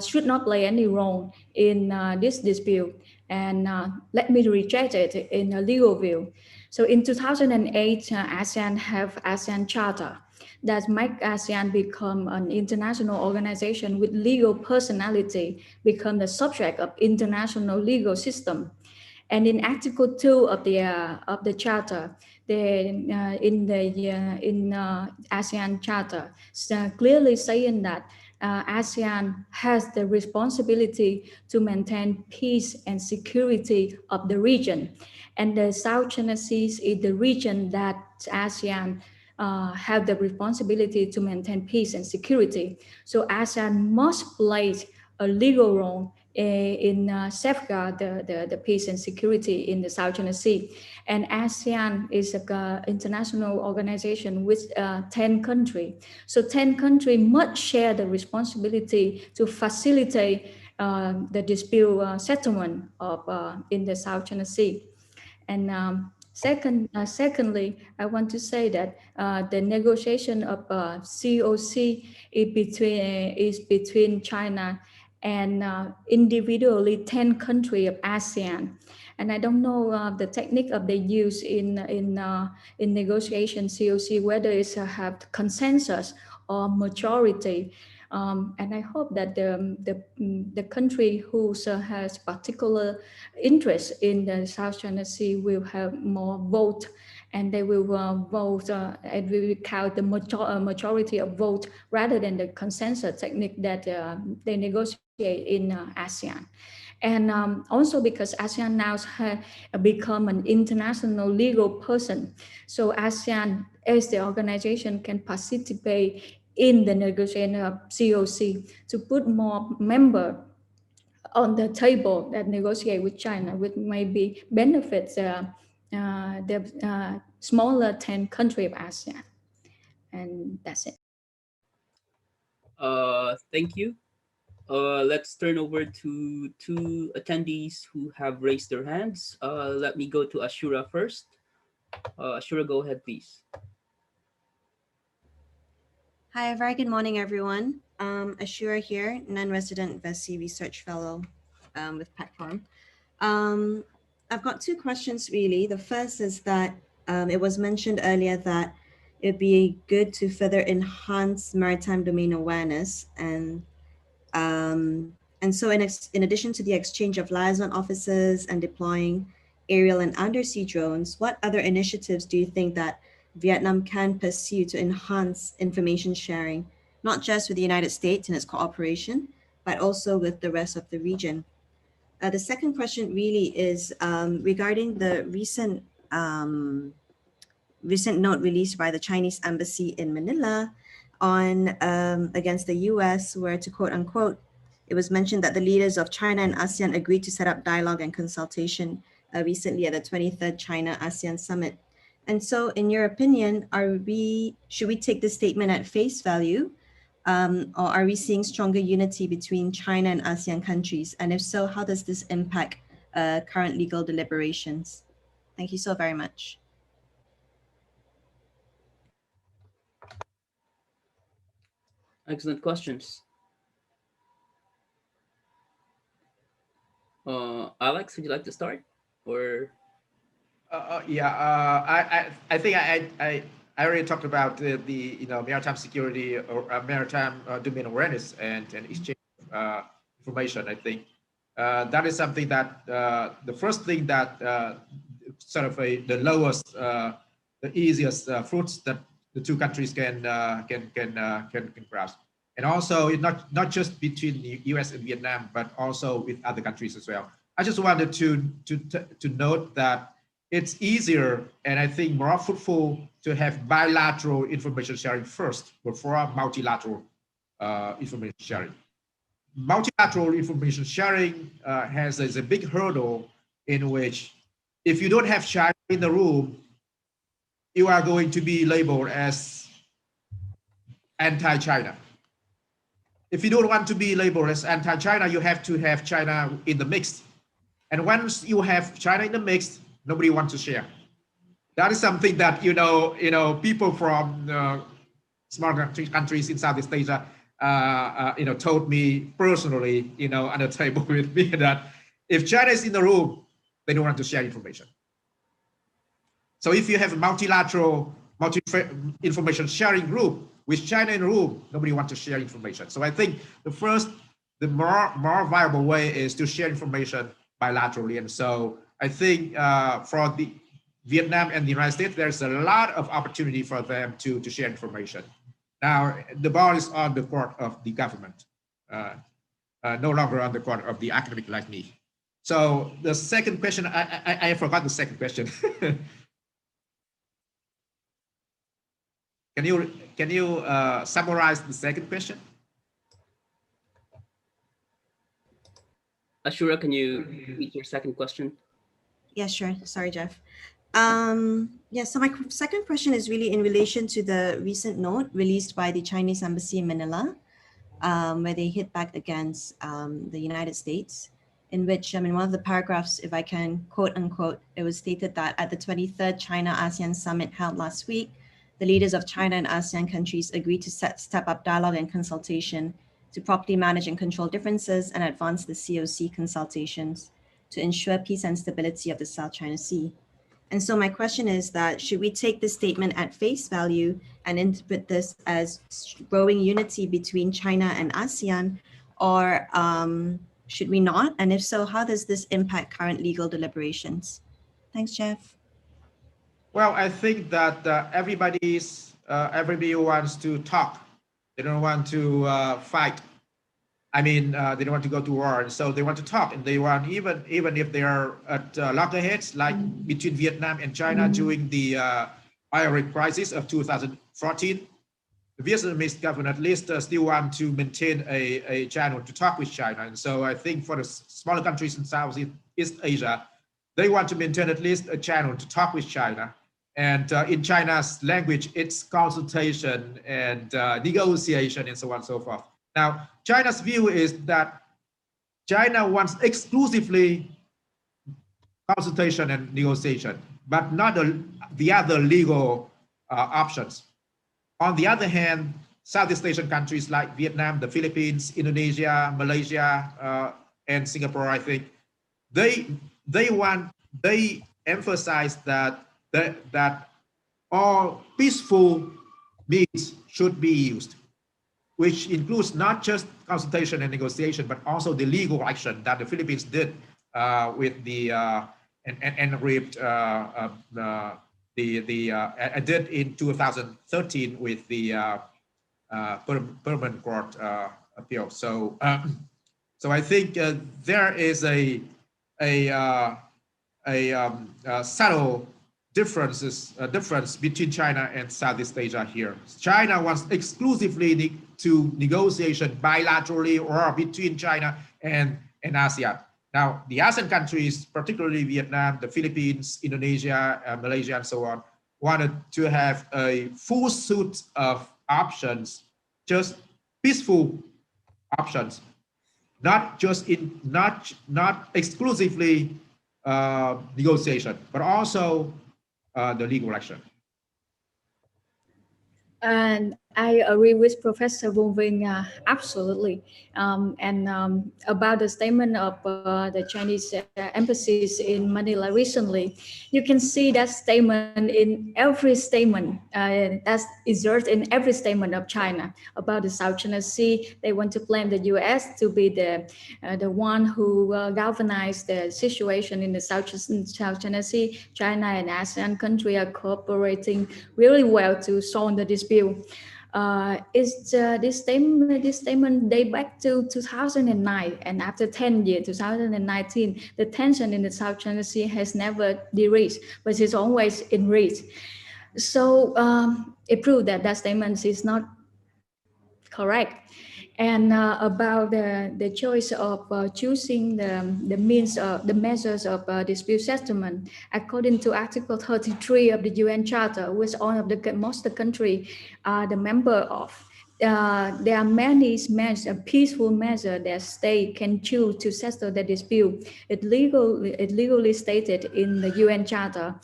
[SPEAKER 4] should not play any role in this dispute. And let me reject it in a legal view. So in 2008, ASEAN have ASEAN Charter that make ASEAN become an international organization with legal personality, become the subject of international legal system. And in Article 2 of the Charter, in ASEAN Charter, clearly saying that ASEAN has the responsibility to maintain peace and security of the region, and the South China Sea is the region that ASEAN have the responsibility to maintain peace and security. So ASEAN must play a legal role in safeguard the peace and security in the South China Sea. And ASEAN is an international organization with 10 countries. So 10 countries must share the responsibility to facilitate the dispute settlement of in the South China Sea. And secondly, I want to say that the negotiation of COC is between China and individually 10 countries of ASEAN. And I don't know the technique of the use in negotiation COC, whether it's have consensus or majority. And I hope that the country who has particular interest in the South China Sea will have more vote, and they will vote and we will count the majority of vote rather than the consensus technique that they negotiate in ASEAN. And also because ASEAN now has become an international legal person, so ASEAN as the organization can participate in the negotiation of COC to put more members on the table that negotiate with China, which maybe benefits the smaller 10 country of ASEAN. And that's it.
[SPEAKER 2] Thank you. Let's turn over to two attendees who have raised their hands. Let me go to Ashura first. Ashura, go ahead, please.
[SPEAKER 5] Hi, very good morning, everyone. Ashura here, non-resident VESI Research Fellow with Platform. I've got two questions, really. The first is that it was mentioned earlier that it'd be good to further enhance maritime domain awareness. And so in addition to the exchange of liaison officers and deploying aerial and undersea drones, what other initiatives do you think that Vietnam can pursue to enhance information sharing, not just with the United States and its cooperation, but also with the rest of the region? The second question really is regarding the recent note released by the Chinese embassy in Manila on against the US, where, to quote unquote, it was mentioned that the leaders of China and ASEAN agreed to set up dialogue and consultation recently at the 23rd China-ASEAN Summit. And so, in your opinion, should we take this statement at face value, or are we seeing stronger unity between China and ASEAN countries? And if so, how does this impact current legal deliberations? Thank you so very much.
[SPEAKER 2] Excellent questions. Alex, would you like to start, or?
[SPEAKER 3] I think I already talked about the maritime security or maritime domain awareness and exchange of information. I think that is something that the first thing that sort of the lowest, the easiest fruits that the two countries can grasp, and also it's not just between the U.S. and Vietnam, but also with other countries as well. I just wanted to note that it's easier and I think more fruitful to have bilateral information sharing first before multilateral information sharing. Multilateral information sharing has a big hurdle in which if you don't have China in the room, you are going to be labeled as anti-China. If you don't want to be labeled as anti-China, you have to have China in the mix. And once you have China in the mix, nobody wants to share. That is something that people from small countries in Southeast Asia told me personally, on the table with me, that if China is in the room, they don't want to share information. So if you have a multilateral, information sharing group with China in the room, nobody wants to share information. So I think the more viable way is to share information bilaterally. And so I think for the Vietnam and the United States, there's a lot of opportunity for them to share information. Now, the ball is on the court of the government, no longer on the court of the academic like me. So the second question, I forgot the second question. Can you summarize the second question?
[SPEAKER 2] Ashura, can you repeat your second question?
[SPEAKER 5] Yeah, sure. Sorry, Jeff. Yeah, so my second question is really in relation to the recent note released by the Chinese embassy in Manila, where they hit back against the United States, in which, one of the paragraphs, if I can quote unquote, it was stated that at the 23rd China-ASEAN summit held last week, the leaders of China and ASEAN countries agreed to step up dialogue and consultation to properly manage and control differences and advance the COC consultations to ensure peace and stability of the South China Sea. And so my question is that, should we take this statement at face value and interpret this as growing unity between China and ASEAN, or should we not? And if so, how does this impact current legal deliberations? Thanks, Jeff.
[SPEAKER 3] Well, I think that everybody wants to talk. They don't want to fight. They don't want to go to war, and so they want to talk, and they want, even if they are at loggerheads, like between Vietnam and China during the oil rig crisis of 2014. The Vietnamese government at least still want to maintain a channel to talk with China, and so I think for the smaller countries in Southeast Asia, they want to maintain at least a channel to talk with China. And in China's language, it's consultation and negotiation and so on and so forth. Now, China's view is that China wants exclusively consultation and negotiation, but not the other legal options. On the other hand, Southeast Asian countries like Vietnam, the Philippines, Indonesia, Malaysia, and Singapore, I think, they emphasize that all peaceful means should be used, which includes not just consultation and negotiation, but also the legal action that the Philippines did with the did in 2013 with the permanent court appeal. So I think there is a subtle difference between China and Southeast Asia here. China wants exclusively to negotiation bilaterally or between China and ASEAN. Now, the ASEAN countries, particularly Vietnam, the Philippines, Indonesia, Malaysia, and so on, wanted to have a full suite of options, just peaceful options, not exclusively negotiation, but also the legal action.
[SPEAKER 4] And I agree with Professor Vuving absolutely. About the statement of the Chinese embassies in Manila recently, you can see that statement in every statement that's exerted in every statement of China about the South China Sea. They want to blame the U.S. to be the one who galvanized the situation in the South China Sea. China and ASEAN countries are cooperating really well to solve the dispute. This statement date back to 2009, and after 10 years, 2019, the tension in the South China Sea has never decreased, but it's always increased. So it proved that statement is not correct. And about the choice of choosing the measures of dispute settlement, according to Article 33 of the UN Charter, which all of most of the country are the member of, there are many peaceful measures that state can choose to settle the dispute. It legally stated in the UN Charter,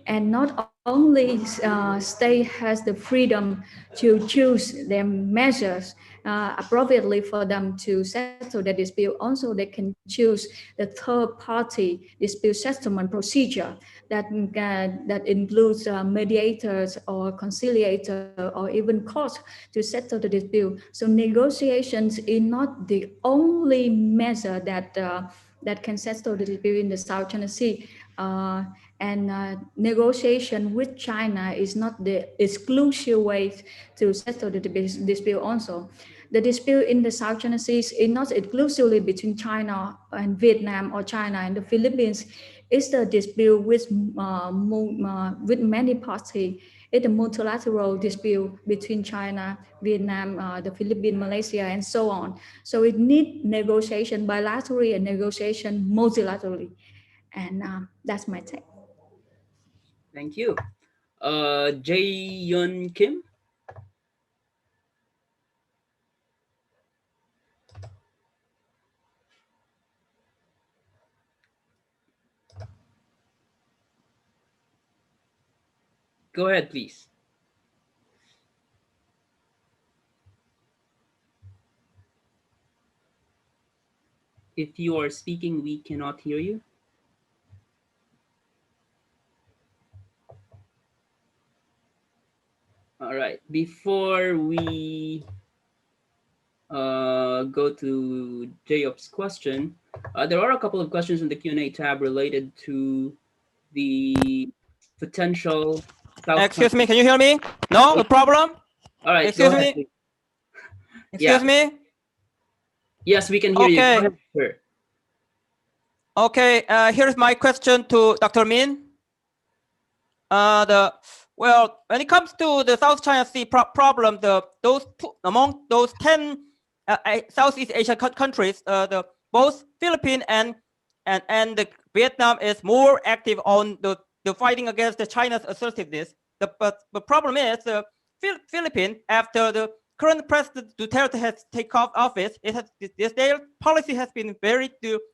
[SPEAKER 4] and not only state has the freedom to choose their measures appropriately for them to settle the dispute. Also, they can choose the third-party dispute settlement procedure that includes mediators or conciliator or even courts to settle the dispute. So negotiations is not the only measure that can settle the dispute in the South China Sea. Negotiation with China is not the exclusive way to settle the dispute also. The dispute in the South China Sea is not exclusively between China and Vietnam or China and the Philippines. It's the dispute with many parties. It's a multilateral dispute between China, Vietnam, the Philippines, Malaysia, and so on. So it needs negotiation bilaterally and negotiation multilaterally. And that's my take.
[SPEAKER 2] Thank you. Jae Yun Kim. Go ahead, please. If you are speaking, we cannot hear you. All right. Before we go to Jayop's question, there are a couple of questions in the Q&A tab related to the potential South.
[SPEAKER 6] Excuse me, can you hear me? No, no problem.
[SPEAKER 2] All right.
[SPEAKER 6] Excuse
[SPEAKER 2] go ahead,
[SPEAKER 6] me.
[SPEAKER 2] please.
[SPEAKER 6] Excuse
[SPEAKER 2] Yeah.
[SPEAKER 6] me.
[SPEAKER 2] Yes, we can hear you. Go
[SPEAKER 6] Okay.
[SPEAKER 2] ahead, sir.
[SPEAKER 6] Okay. Here's my question to Dr. Minh. When it comes to the South China Sea problem, among those 10 Southeast Asian countries, both Philippines and the Vietnam is more active on the fighting against the China's assertiveness. But the problem is the Philippines, after the current President Duterte has taken off office, their policy has been very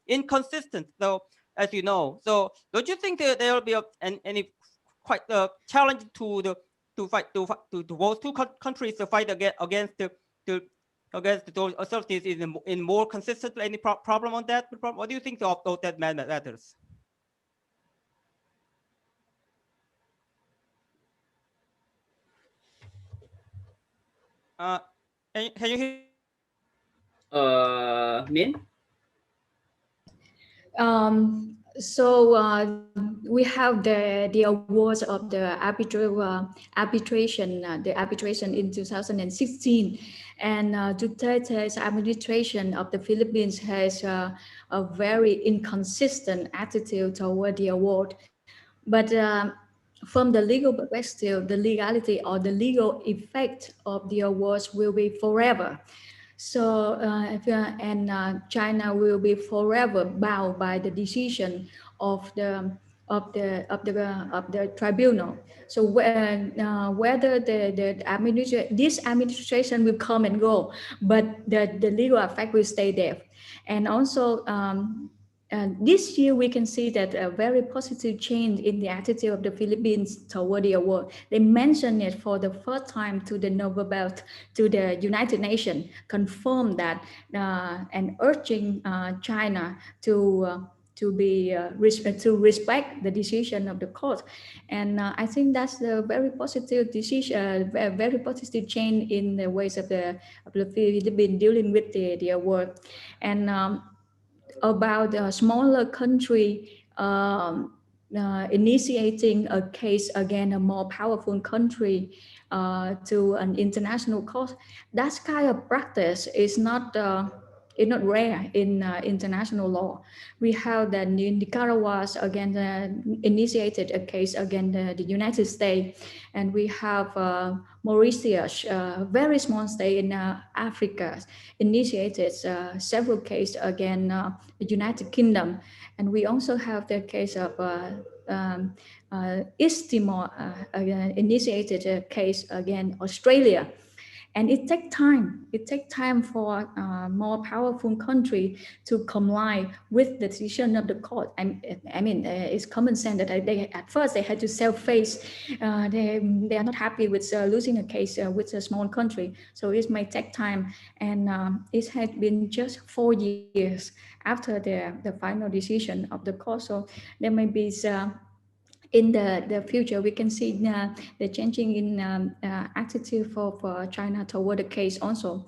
[SPEAKER 6] inconsistent. So, as you know, so don't you think that there will be any quite challenge to those two countries to fight against those authorities in more consistent? Any problem on that? What do you think of that matters? Can you hear?
[SPEAKER 2] Minh?
[SPEAKER 4] We have the awards of the arbitration in 2016, and Duterte's administration of the Philippines has a very inconsistent attitude toward the award. But from the legal perspective, the legality or the legal effect of the awards will be forever. So, China will be forever bound by the decision of the tribunal. So whether this administration will come and go, but the legal effect will stay there. And also, this year we can see that a very positive change in the attitude of the Philippines toward the award. They mentioned it for the first time to the to the United Nations, confirmed that and urging China to respect the decision of the court. And I think that's a very positive decision, a very positive change in the ways of the Philippines dealing with the award. And about a smaller country initiating a case against a more powerful country to an international court. That kind of practice is not rare in international law. We have that Nicaragua initiated a case against the United States, and we have Mauritius, a very small state in Africa, initiated several cases against the United Kingdom. And we also have the case of East Timor initiated a case against Australia. And it takes time. It takes time for more powerful country to comply with the decision of the court. I mean, it's common sense that they at first they had to self-face. They are not happy with losing a case with a small country. So it may take time, and it has been just 4 years after the final decision of the court. So there may be in the future, we can see the changing in attitude for China toward the case also.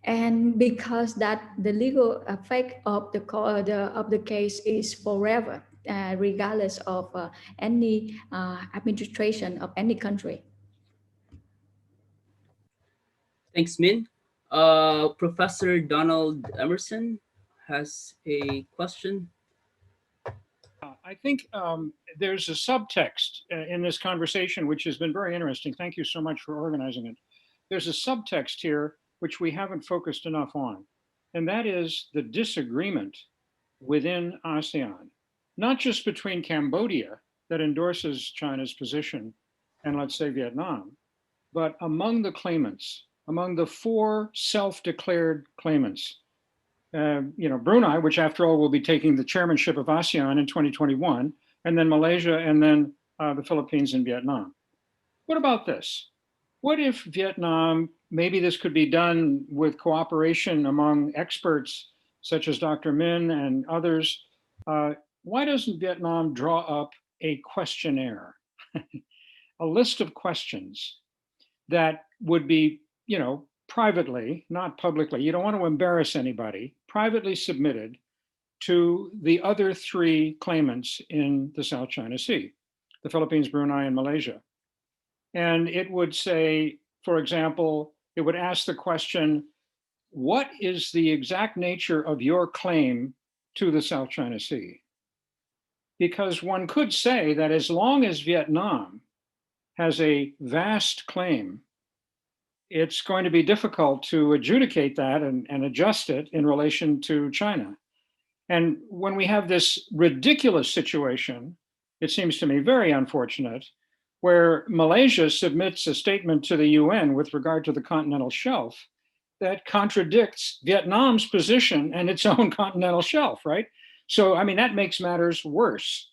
[SPEAKER 4] And because that the legal effect of the case is forever, regardless of any administration of any country.
[SPEAKER 2] Thanks, Min. Professor Donald Emerson has a question.
[SPEAKER 7] I think there's a subtext in this conversation, which has been very interesting. Thank you so much for organizing it. There's a subtext here, which we haven't focused enough on, and that is the disagreement within ASEAN, not just between Cambodia that endorses China's position and let's say Vietnam, but among the claimants, among the 4 self-declared claimants. Brunei, which after all will be taking the chairmanship of ASEAN in 2021, and then Malaysia, and then the Philippines and Vietnam. What about this? What if Vietnam, maybe this could be done with cooperation among experts such as Dr. Minh and others. Why doesn't Vietnam draw up a questionnaire, a list of questions that would be, privately, not publicly, you don't want to embarrass anybody, privately submitted to the other 3 claimants in the South China Sea, the Philippines, Brunei, and Malaysia. And it would say, for example, it would ask the question, what is the exact nature of your claim to the South China Sea? Because one could say that as long as Vietnam has a vast claim, it's going to be difficult to adjudicate that and adjust it in relation to China. And when we have this ridiculous situation, it seems to me very unfortunate, where Malaysia submits a statement to the UN with regard to the continental shelf that contradicts Vietnam's position and its own continental shelf, right? So, I mean, that makes matters worse.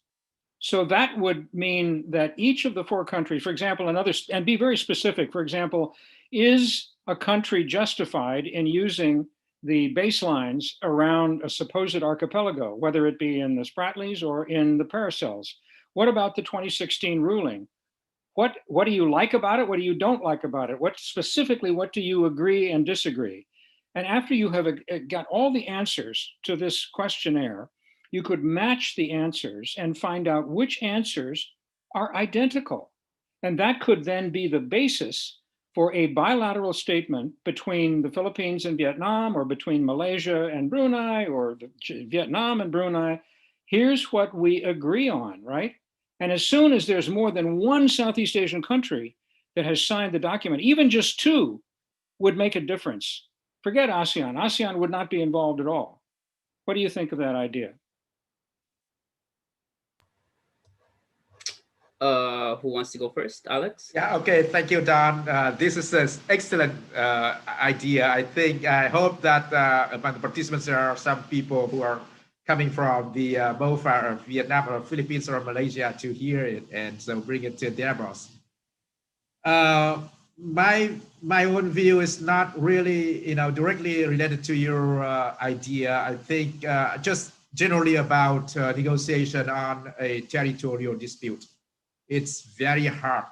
[SPEAKER 7] So that would mean that each of the 4 countries, for example, and be very specific, for example, is a country justified in using the baselines around a supposed archipelago, whether it be in the Spratlys or in the Paracels? What about the 2016 ruling? What do you like about it? What do you don't like about it? What do you agree and disagree? And after you have got all the answers to this questionnaire, you could match the answers and find out which answers are identical. And that could then be the basis for a bilateral statement between the Philippines and Vietnam, or between Malaysia and Brunei, or Vietnam and Brunei. Here's what we agree on, right? And as soon as there's more than 1 Southeast Asian country that has signed the document, even just 2 would make a difference. Forget ASEAN. ASEAN would not be involved at all. What do you think of that idea?
[SPEAKER 2] Who wants to go first? Alex?
[SPEAKER 3] Yeah, okay, thank you, Don. This is an excellent idea. I hope that among the participants there are some people who are coming from the both Vietnam or Philippines or Malaysia to hear it, and so bring it to their boss. My own view is not really directly related to your idea. I think just generally about negotiation on a territorial dispute. It's very hard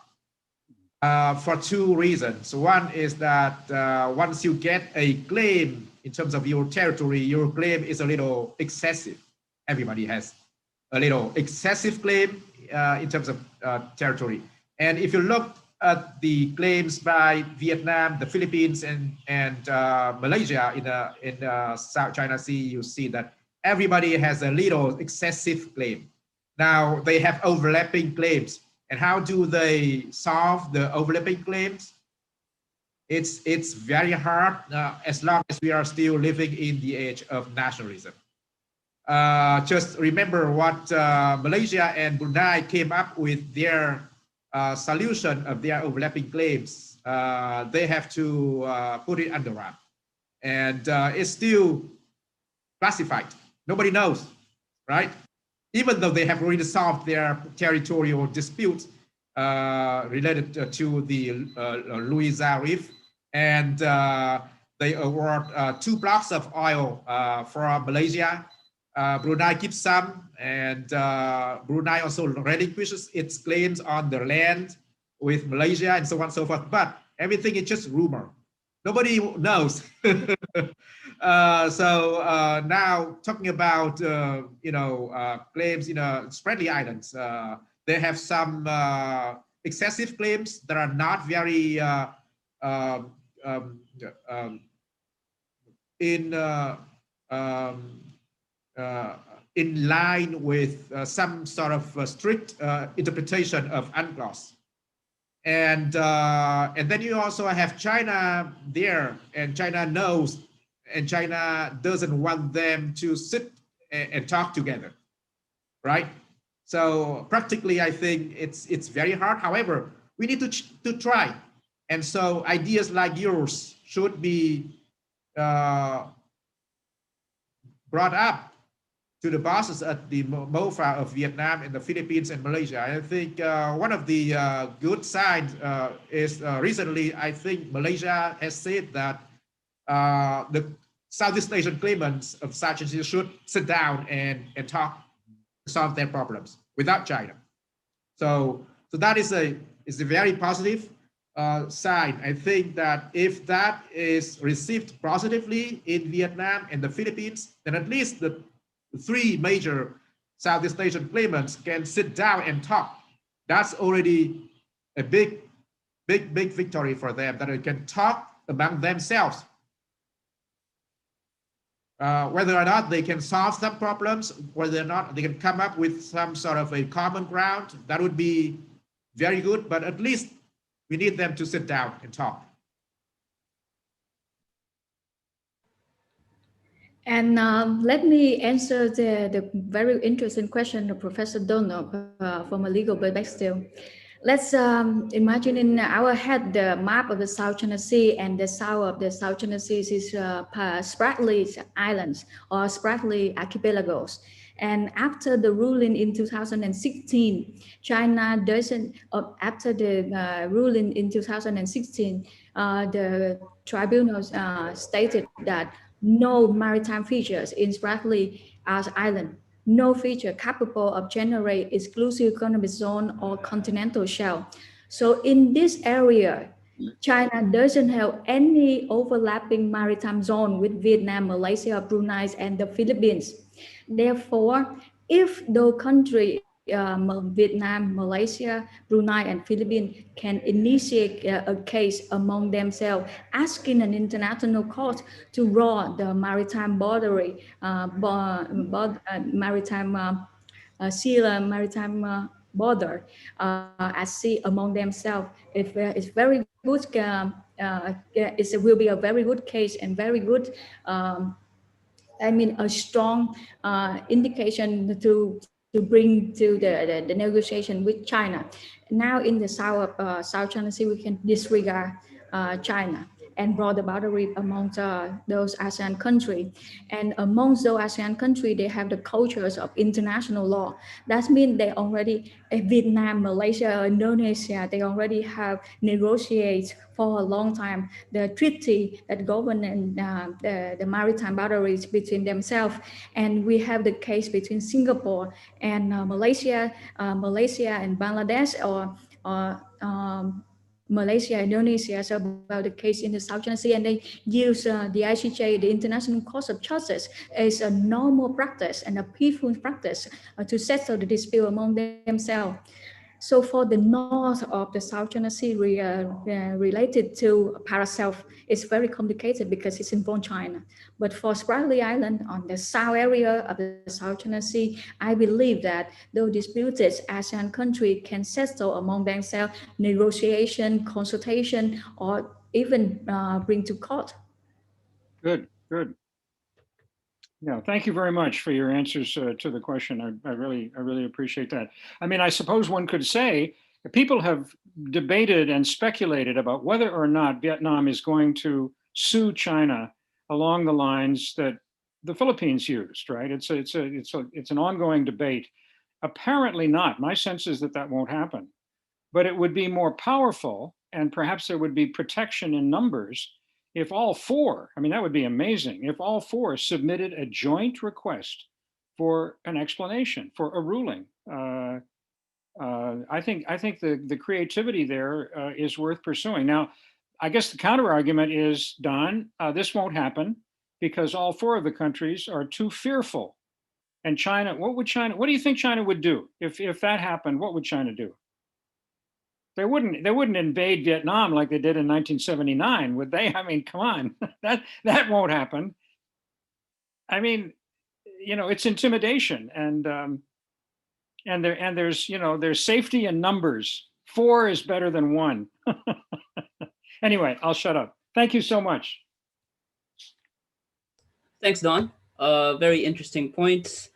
[SPEAKER 3] for 2 reasons. One is that once you get a claim in terms of your territory, your claim is a little excessive. Everybody has a little excessive claim in terms of territory. And if you look at the claims by Vietnam, the Philippines, and Malaysia in the South China Sea, you see that everybody has a little excessive claim. Now they have overlapping claims. And how do they solve the overlapping claims? It's very hard as long as we are still living in the age of nationalism. Just remember what Malaysia and Brunei came up with their solution of their overlapping claims, they have to put it under wrap. And it's still classified. Nobody knows, right? Even though they have already solved their territorial disputes related to the Louisa Reef, and they award 2 blocks of oil for Malaysia. Brunei keeps some, and Brunei also relinquishes its claims on the land with Malaysia, and so on and so forth. But everything is just rumor. Nobody knows. So now talking about claims in Spratly Islands, they have some excessive claims that are not very in line with some sort of strict interpretation of UNCLOS. And then you also have China there, and China knows, and China doesn't want them to sit and talk together, right? So practically, I think it's very hard. However, we need to try, and so ideas like yours should be brought up to the bosses at the MOFA of Vietnam and the Philippines and Malaysia. I think one of the good signs is recently, I think Malaysia has said that the Southeast Asian claimants of South Asia should sit down and talk, solve their problems without China. So that is a very positive sign. I think that if that is received positively in Vietnam and the Philippines, then at least the 3 major Southeast Asian claimants can sit down and talk. That's already a big victory for them, that they can talk among themselves. Whether or not they can solve some problems, whether or not they can come up with some sort of a common ground, that would be very good, but at least we need them to sit down and talk.
[SPEAKER 4] And let me answer the very interesting question of Professor Donald from a legal perspective. Let's imagine in our head the map of the South China Sea, and the south of the South China Sea is Spratly Islands or Spratly Archipelagos. And after the ruling in 2016, China doesn't, after the ruling in 2016, the tribunal stated that no maritime features in Spratly Island, no feature capable of generate exclusive economic zone or continental shelf. So in this area, China doesn't have any overlapping maritime zone with Vietnam, Malaysia, Brunei, and the Philippines. Therefore, if the country Vietnam, Malaysia, Brunei, and Philippines can initiate a case among themselves, asking an international court to draw the maritime boundary, maritime border at sea among themselves. It's very good. It will be a very good case and very good. A strong indication to bring to the negotiation with China. Now in the South China Sea, we can disregard China and draw the boundary amongst those ASEAN countries. And amongst those ASEAN countries, they have the cultures of international law. That means they already, Vietnam, Malaysia, Indonesia, they already have negotiated for a long time the treaty that govern the maritime boundaries between themselves. And we have the case between Singapore and Malaysia and Bangladesh, or Malaysia, Indonesia, so about the case in the South China Sea, and they use the ICJ, the International Court of Justice, as a normal practice and a peaceful practice to settle the dispute among themselves. So for the north of the South China Sea related to Paraself, it's very complicated because it's involved China. But for Spratly Island on the south area of the South China Sea, I believe that though disputed ASEAN countries can settle among themselves, negotiation, consultation, or even bring to court.
[SPEAKER 7] Good. Yeah, thank you very much for your answers to the question. I really appreciate that. I mean, I suppose one could say People have debated and speculated about whether or not Vietnam is going to sue China along the lines that the Philippines used, right? It's an ongoing debate. Apparently not. My sense is that that won't happen. But it would be more powerful, and perhaps there would be protection in numbers if all four, I mean, that would be amazing, if all four submitted a joint request for an explanation, for a ruling. I think the creativity there is worth pursuing. Now, I guess the counter argument is, Don, this won't happen because all four of the countries are too fearful. And China, what do you think China would do if that happened? What would China do? They wouldn't invade Vietnam like they did in 1979, would they? I mean, come on, that won't happen. I mean, you know, it's intimidation, and there's safety in numbers. 4 is better than 1. Anyway, I'll shut up. Thank you so much.
[SPEAKER 2] Thanks, Don. Very interesting points.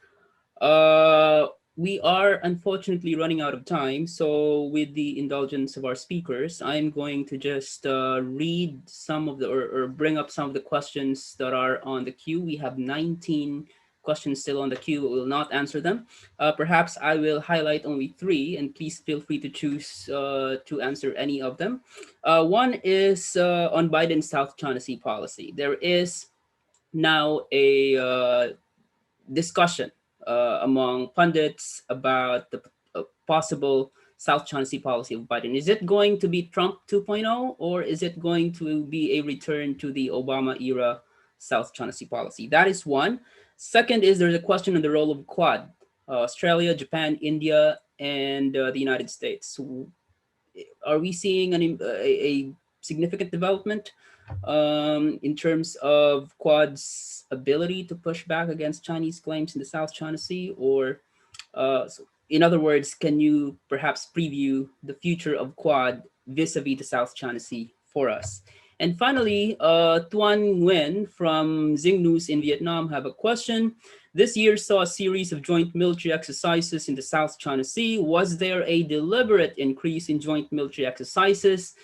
[SPEAKER 2] We are unfortunately running out of time. So with the indulgence of our speakers, I'm going to just read some of the, or bring up some of the questions that are on the queue. We have 19 questions still on the queue. We will not answer them. Perhaps I will highlight only 3, and please feel free to choose to answer any of them. One is on Biden's South China Sea policy. There is now a discussion among pundits about the possible South China Sea policy of Biden. Is it going to be Trump 2.0, or is it going to be a return to the Obama era South China Sea policy? That is one. Second is there's a question on the role of Quad, Australia, Japan, India, and the United States. Are we seeing a significant development in terms of Quad's ability to push back against Chinese claims in the South China Sea? Or in other words, can you perhaps preview the future of Quad vis-a-vis the South China Sea for us? And finally, Tuan Nguyen from Zing News in Vietnam have a question. This year saw a series of joint military exercises in the South China Sea. Was there a deliberate increase in joint military exercises?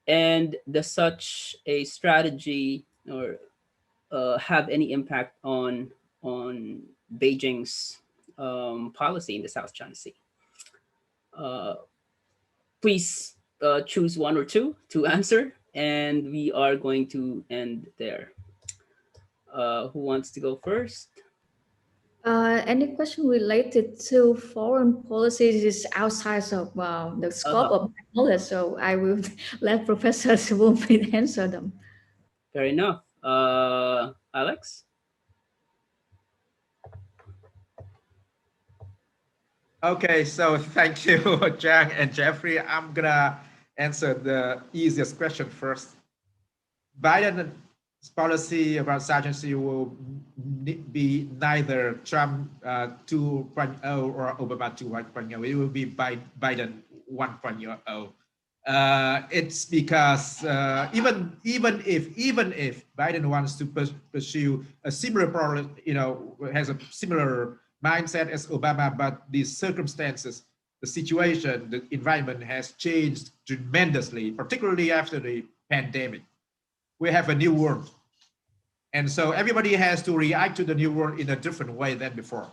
[SPEAKER 2] And does such a strategy or have any impact on Beijing's policy in the South China Sea? Please choose 1 or 2 to answer, and we are going to end there. Who wants to go first?
[SPEAKER 4] Any question related to foreign policies is outside of the scope of my knowledge, so I will let Professor Vuving answer them.
[SPEAKER 2] Fair enough. Alex?
[SPEAKER 3] Okay, so thank you, Trang and Jeffrey. I'm gonna answer the easiest question first. Biden's policy about South China Sea will be neither Trump 2.0 or Obama 2.0. It will be Biden 1.0. It's because even if Biden wants to pursue a similar problem, has a similar mindset as Obama, but the circumstances, the situation, the environment has changed tremendously, particularly after the pandemic. We have a new world. And so everybody has to react to the new world in a different way than before.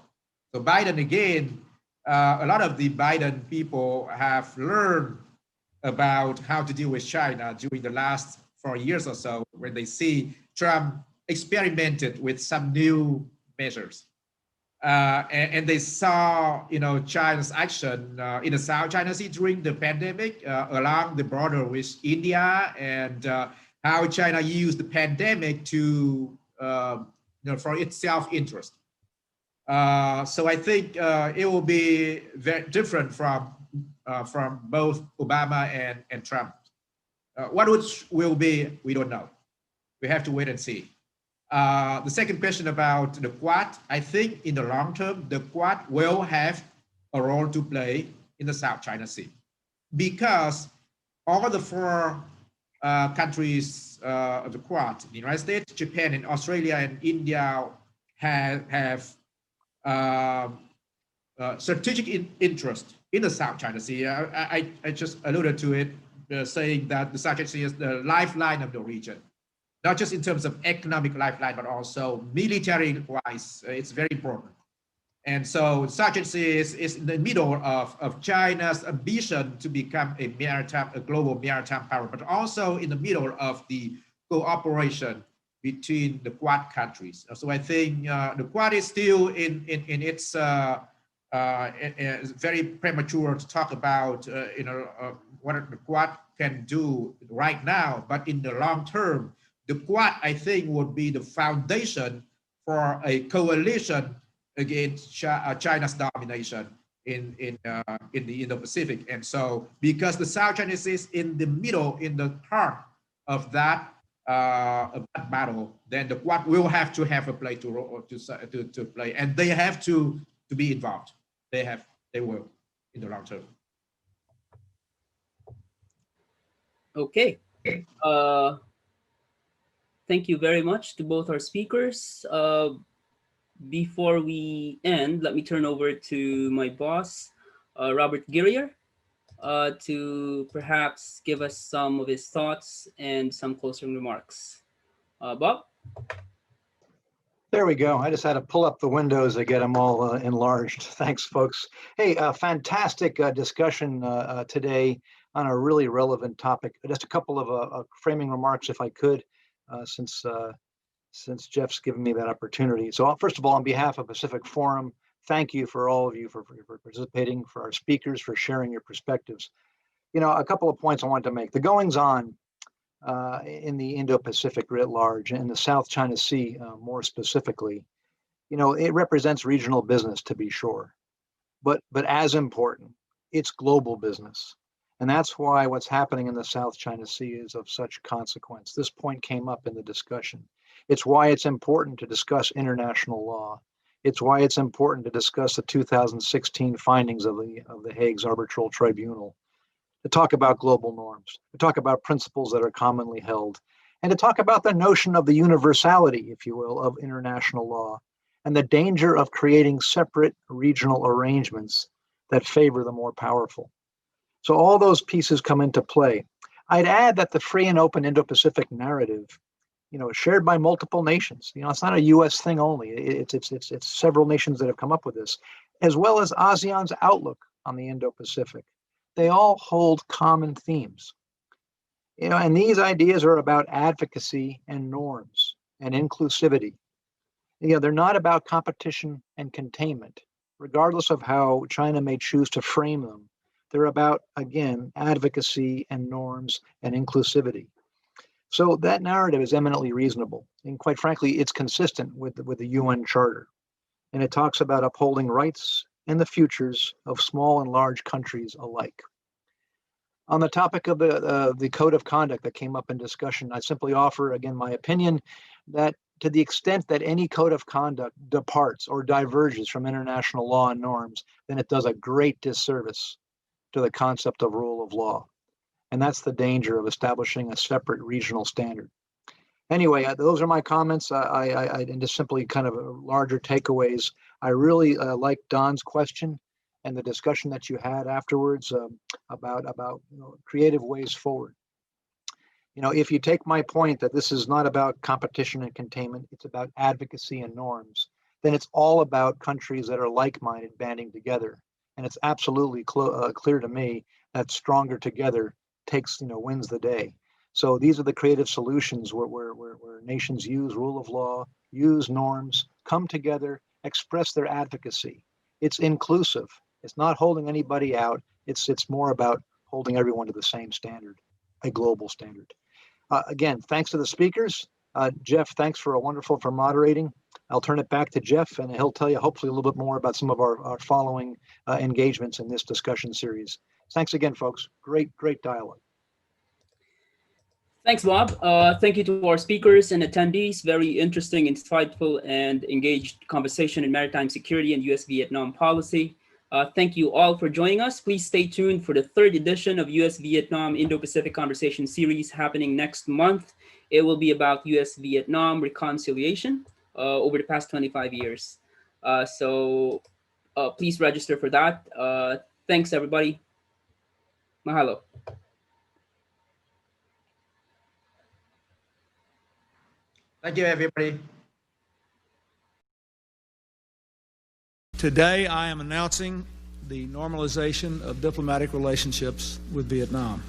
[SPEAKER 3] So Biden, again, a lot of the Biden people have learned about how to deal with China during the last 4 years or so, when they see Trump experimented with some new measures. And they saw, China's action in the South China Sea during the pandemic, along the border with India, and how China used the pandemic to, for its self-interest. So I think it will be very different from both Obama and Trump. What will be, we don't know. We have to wait and see. The second question about the Quad, I think in the long term, the Quad will have a role to play in the South China Sea, because all the 4 countries of the Quad, the United States, Japan, and Australia, and India have strategic interest in the South China Sea. I just alluded to it, saying that the South China Sea is the lifeline of the region, not just in terms of economic lifeline, but also military-wise. It's very important. And so South China Sea is in the middle of China's ambition to become a global maritime power, but also in the middle of the cooperation between the Quad countries. So I think the Quad is still in its very premature to talk about what the Quad can do right now, but in the long term, the Quad, I think, would be the foundation for a coalition against China's domination in the Indo-Pacific. And so, because the South China Sea is in the middle, in the heart of that battle, then the Quad will have to have a play to play, and they have to be involved. They will in the long term.
[SPEAKER 2] Okay. Thank you very much to both our speakers. Before we end, let me turn over to my boss, Robert Girrier, to perhaps give us some of his thoughts and some closing remarks. Bob?
[SPEAKER 8] There we go. I just had to pull up the windows to get them all enlarged. Thanks, folks. Hey, fantastic discussion today on a really relevant topic. Just a couple of framing remarks, if I could, since Jeff's given me that opportunity. So first of all, on behalf of Pacific Forum, thank you for all of you for participating, for our speakers, for sharing your perspectives. A couple of points I wanted to make. The goings on in the Indo-Pacific writ large, and the South China Sea more specifically, it represents regional business, to be sure, but as important, it's global business. And that's why what's happening in the South China Sea is of such consequence. This point came up in the discussion. It's why it's important to discuss international law. It's why it's important to discuss the 2016 findings of the Hague's Arbitral Tribunal, to talk about global norms, to talk about principles that are commonly held, and to talk about the notion of the universality, if you will, of international law, and the danger of creating separate regional arrangements that favor the more powerful. So all those pieces come into play. I'd add that the free and open Indo-Pacific narrative, is shared by multiple nations. It's not a U.S. thing only. It's several nations that have come up with this, as well as ASEAN's outlook on the Indo-Pacific. They all hold common themes. And these ideas are about advocacy and norms and inclusivity. They're not about competition and containment, regardless of how China may choose to frame them. They're about, again, advocacy and norms and inclusivity. So that narrative is eminently reasonable. And quite frankly, it's consistent with the UN Charter. And it talks about upholding rights and the futures of small and large countries alike. On the topic of the code of conduct that came up in discussion, I simply offer, again, my opinion that to the extent that any code of conduct departs or diverges from international law and norms, then it does a great disservice to the concept of rule of law. And that's the danger of establishing a separate regional standard. Anyway, those are my comments. And just simply kind of larger takeaways. I really like Don's question and the discussion that you had afterwards about creative ways forward. If you take my point that this is not about competition and containment, it's about advocacy and norms, then it's all about countries that are like-minded banding together. And it's absolutely clear to me that stronger together wins the day. So these are the creative solutions where nations use rule of law, use norms, come together, express their advocacy. It's inclusive. It's not holding anybody out. It's more about holding everyone to the same standard, a global standard. Again, thanks to the speakers. Jeff, thanks for moderating. I'll turn it back to Jeff, and he'll tell you hopefully a little bit more about some of our following engagements in this discussion series. Thanks again, folks. Great dialogue.
[SPEAKER 2] Thanks, Bob. Thank you to our speakers and attendees. Very interesting, insightful, and engaged conversation in maritime security and U.S.-Vietnam policy. Thank you all for joining us. Please stay tuned for the third edition of U.S.-Vietnam Indo-Pacific Conversation Series happening next month. It will be about U.S.-Vietnam reconciliation over the past 25 years. So please register for that. Thanks, everybody. Mahalo.
[SPEAKER 3] Thank you, everybody.
[SPEAKER 1] Today, I am announcing the normalization of diplomatic relationships with Vietnam.